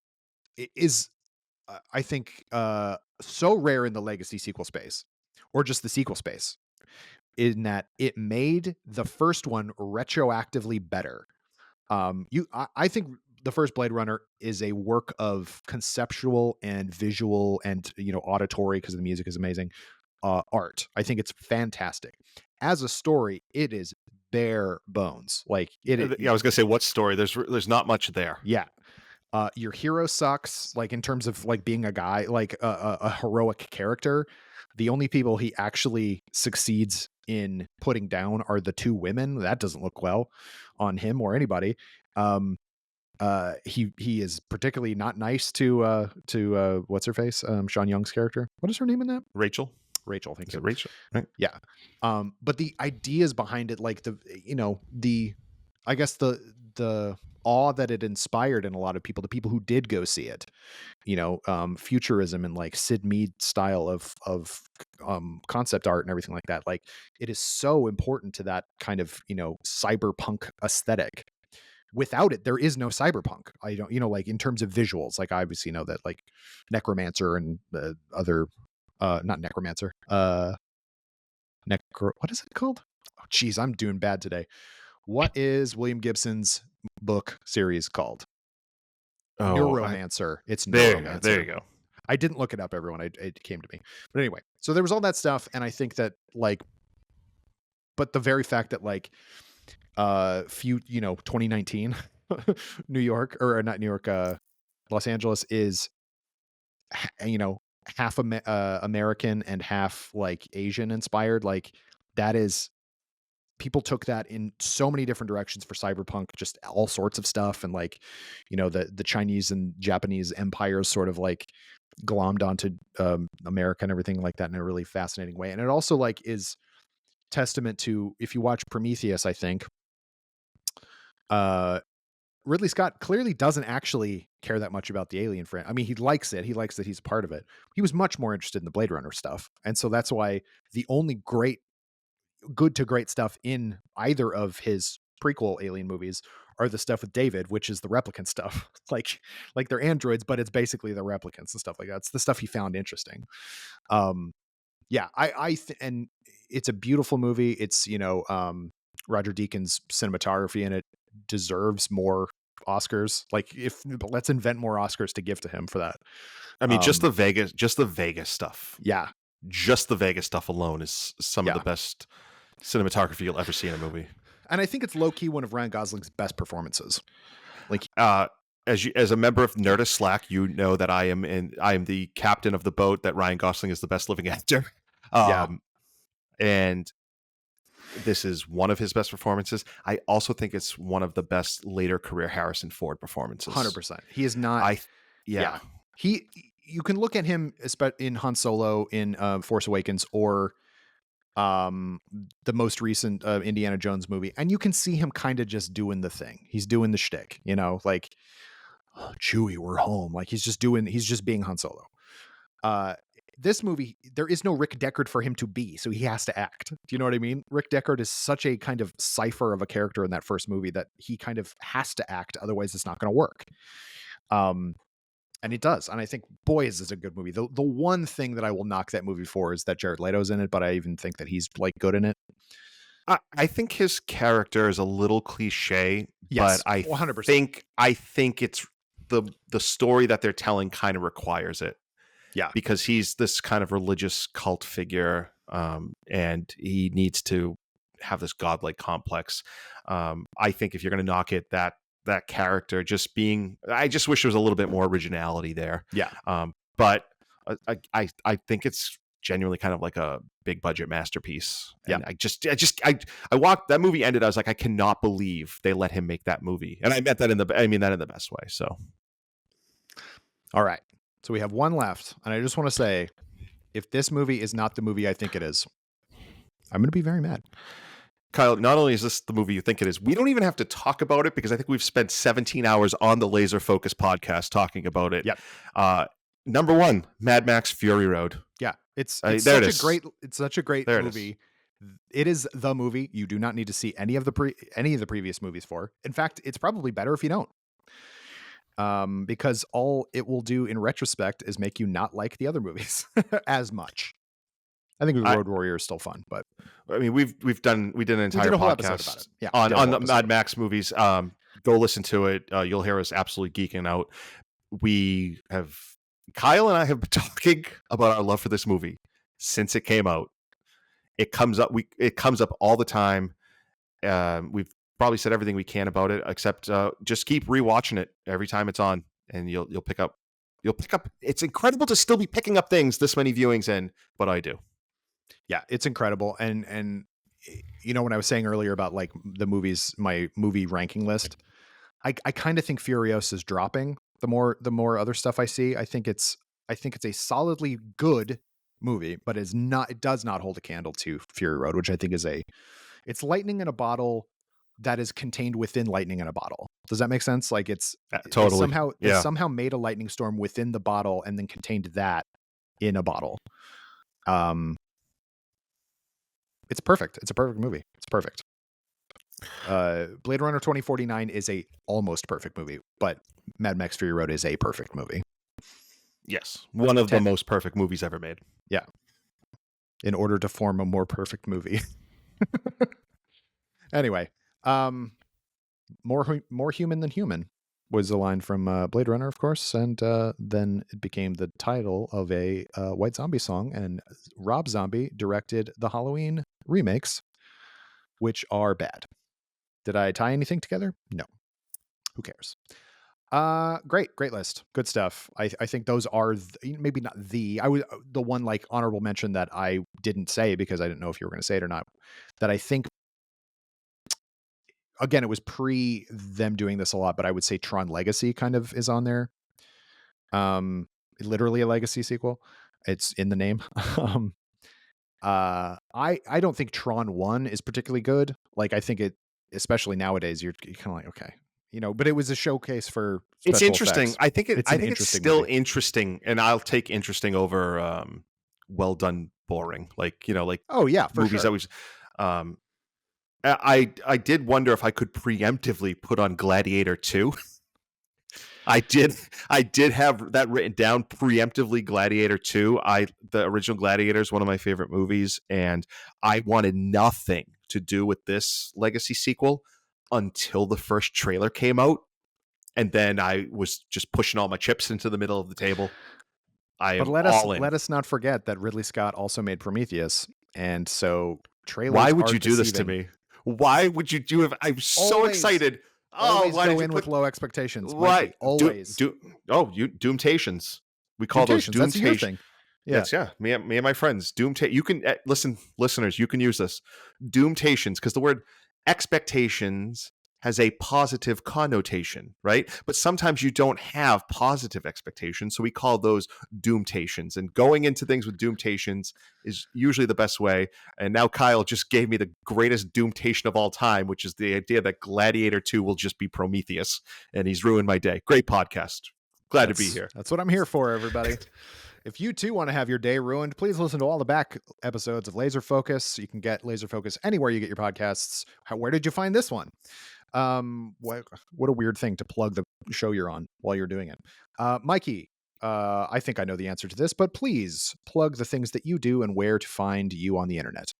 is I think so rare in the legacy sequel space or just the sequel space, in that it made the first one retroactively better. I think the first Blade Runner is a work of conceptual and visual and, you know, auditory, because the music is amazing, art. I think it's fantastic. As a story, it is bare bones. Like Yeah, I was gonna say, what story? There's not much there. yeah. Your hero sucks, like in terms of like being a guy, like a heroic character. The only people he actually succeeds in putting down are the two women. That doesn't look well on him or anybody. Um, he is particularly not nice to what's her face, Sean Young's character. What is her name in that? Rachel, Rachel. Thank is you. it Rachel? Right. Yeah. But the ideas behind it, like I guess the awe that it inspired in a lot of people, the people who did go see it, futurism and like Sid Mead style of concept art and everything like that. Like, it is so important to that kind of, cyberpunk aesthetic. Without it, there is no cyberpunk. I don't, like in terms of visuals, like I obviously know that like Necromancer and other, not Necromancer, what is it called? Oh, geez, I'm doing bad today. What is William Gibson's book series called? Oh, Neuromancer. It's there you go. Neuromancer. There you go. I didn't look it up, everyone. It came to me. But anyway, so there was all that stuff, and I think that like, but the very fact that like, 2019 New York, or not New York, Los Angeles is, half American and half like Asian inspired. Like, that is, people took that in so many different directions for cyberpunk, just all sorts of stuff. And like, the Chinese and Japanese empires sort of like glommed onto America and everything like that in a really fascinating way. And it also like is testament to, if you watch Prometheus, I think, Ridley Scott clearly doesn't actually care that much about the Alien friend. I mean, he likes it. He likes that he's a part of it. He was much more interested in the Blade Runner stuff. And so that's why the only good to great stuff in either of his prequel Alien movies are the stuff with David, which is the replicant stuff. like they're androids, but it's basically the replicants and stuff like that. It's the stuff he found interesting. Yeah, and it's a beautiful movie. It's, Roger Deakins' cinematography in it deserves more Oscars. Like, let's invent more Oscars to give to him for that. I mean, just the Vegas stuff. Yeah. Just the Vegas stuff alone is some of the best cinematography you'll ever see in a movie. And I think it's low key one of Ryan Gosling's best performances. Like, as a member of Nerdist Slack, you know that I am the captain of the boat that Ryan Gosling is the best living actor. And this is one of his best performances. I also think it's one of the best later career Harrison Ford performances. 100%. He is not. You can look at him in Han Solo, in Force Awakens, or the most recent Indiana Jones movie, and you can see him kind of just doing the thing. He's doing the shtick, like, oh, Chewie, we're home. Like, he's just being Han Solo. This movie, there is no Rick Deckard for him to be, so he has to act. Do you know what I mean? Rick Deckard is such a kind of cipher of a character in that first movie that he kind of has to act, otherwise it's not going to work. And it does. And I think, boy, is this a good movie. The one thing that I will knock that movie for is that Jared Leto's in it, but I even think that he's like good in it. I think his character is a little cliche, yes, but I 100%. I think it's the story that they're telling kind of requires it. Yeah, because he's this kind of religious cult figure, and he needs to have this godlike complex. I think if you're going to knock it, that character just being, I just wish there was a little bit more originality there. Yeah. But I think it's genuinely kind of like a big budget masterpiece. And I walked, that movie ended, I was like, I cannot believe they let him make that movie. And I mean that in the best way. So. All right. So we have one left. And I just want to say, if this movie is not the movie I think it is, I'm going to be very mad. Kyle, not only is this the movie you think it is, we don't even have to talk about it because I think we've spent 17 hours on the Laser Focus podcast talking about it. Yep. Number one, Mad Max Fury Road. Yeah. It's such a great movie. It is the movie you do not need to see any of the previous movies for. In fact, it's probably better if you don't. Because all it will do in retrospect is make you not like the other movies as much. I think the I Road Warrior is still fun, but I mean, we did an we entire did a whole episode about it. podcast Yeah, we on did a whole the Mad episode. Max movies. Go listen to it. You'll hear us absolutely geeking out. Kyle and I have been talking about our love for this movie since it came out. It comes up all the time. We've probably said everything we can about it, except just keep rewatching it every time it's on, and you'll pick up. It's incredible to still be picking up things this many viewings in, but I do. Yeah, it's incredible. And you know, when I was saying earlier about like my movie ranking list, I kind of think Furiosa is dropping the more other stuff I see. I think it's a solidly good movie, but it does not hold a candle to Fury Road, which I think it's lightning in a bottle that is contained within lightning in a bottle. Does that make sense? Like Totally. They somehow made a lightning storm within the bottle and then contained that in a bottle. It's perfect. It's a perfect movie. It's perfect. Blade Runner 2049 is a almost perfect movie, but Mad Max Fury Road is a perfect movie. Yes, one of the most perfect movies ever made. Yeah. In order to form a more perfect movie. Anyway, more human than human was the line from Blade Runner, of course, and then it became the title of a White Zombie song, and Rob Zombie directed the Halloween remakes, which are bad. Did I tie anything together? No. Who cares? Great list. Good stuff. I think those are maybe not the one like honorable mention that I didn't say because I didn't know if you were going to say it or not. That I think, again, it was pre them doing this a lot, but I would say Tron Legacy kind of is on there. Literally a legacy sequel. It's in the name. I don't think Tron 1 is particularly good. Like I think it, especially nowadays, you're kind of like, okay, you know, but it was a showcase for special it's interesting. effects. I think it's still movie. interesting, and I'll take interesting over well done boring. Like, you know, like oh yeah, for movies sure. that was I did wonder if I could preemptively put on Gladiator 2. I did have that written down, preemptively. Gladiator 2. The original Gladiator is one of my favorite movies, and I wanted nothing to do with this legacy sequel until the first trailer came out, and then I was just pushing all my chips into the middle of the table. But let us not forget that Ridley Scott also made Prometheus, and so trailers. Why would you do this to me? Why would you do it? I'm so excited. Always go in with low expectations. Why? Mikey, always. Doomtations. We call those Doomtations. That's your thing. Yeah. Yes, yeah. Me and my friends. You can listen, listeners. You can use this. Doomtations, because the word expectations has a positive connotation, right? But sometimes you don't have positive expectations, so we call those doomtations. And going into things with doomtations is usually the best way. And now Kyle just gave me the greatest doomtation of all time, which is the idea that Gladiator 2 will just be Prometheus, and he's ruined my day. Great podcast. Glad to be here. That's what I'm here for, everybody. If you too want to have your day ruined, please listen to all the back episodes of Laser Focus. You can get Laser Focus anywhere you get your podcasts. Where did you find this one? What a weird thing to plug the show you're on while you're doing it. Mikey, I think I know the answer to this, but please plug the things that you do and where to find you on the internet.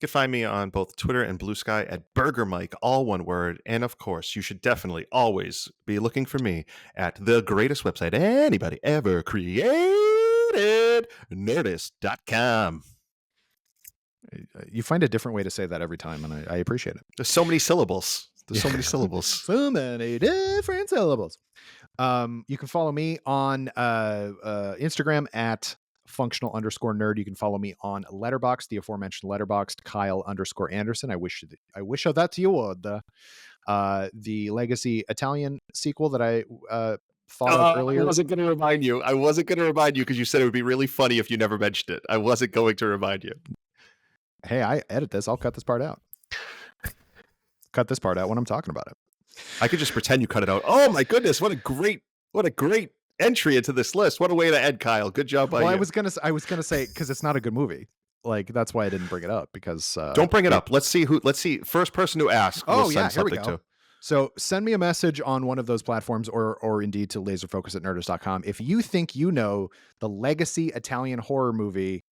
You can find me on both Twitter and Blue Sky at Burger Mike, all one word. And of course, you should definitely always be looking for me at the greatest website anybody ever created, Nerdist.com. You find a different way to say that every time, and I appreciate it. There's so many syllables. So many different syllables. You can follow me on Instagram at functional_nerd. You can follow me on Letterboxd, the aforementioned Letterboxd, Kyle_Anderson. I wish that you would. The Legacy Italian sequel that I thought of earlier. I wasn't going to remind you because you said it would be really funny if you never mentioned it. I wasn't going to remind you. Hey, I edit this. I'll cut this part out. Cut this part out when I'm talking about it. I could just pretend you cut it out. Oh my goodness, what a great entry into this list. What a way to end, Kyle. Good job by you. I was gonna say because it's not a good movie. Like that's why I didn't bring it up because don't bring it up. Let's see first person to ask. Oh yeah, here we go. So send me a message on one of those platforms or indeed to laserfocus@nerdist.com if you think you know the legacy Italian horror movie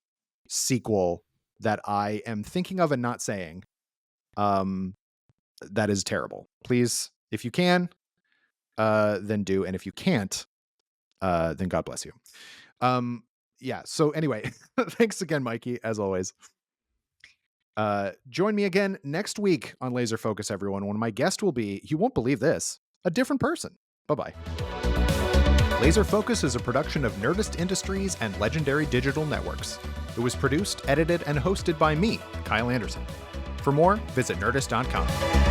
sequel that I am thinking of and not saying. That is terrible. Please, if you can, then do, and if you can't, then God bless you. Yeah. So anyway, thanks again, Mikey, as always. Join me again next week on Laser Focus, everyone, when my guest will be, you won't believe this, a different person. Bye-bye. Laser Focus is a production of Nerdist Industries and Legendary Digital Networks. It was produced, edited, and hosted by me, Kyle Anderson. For more, visit nerdist.com.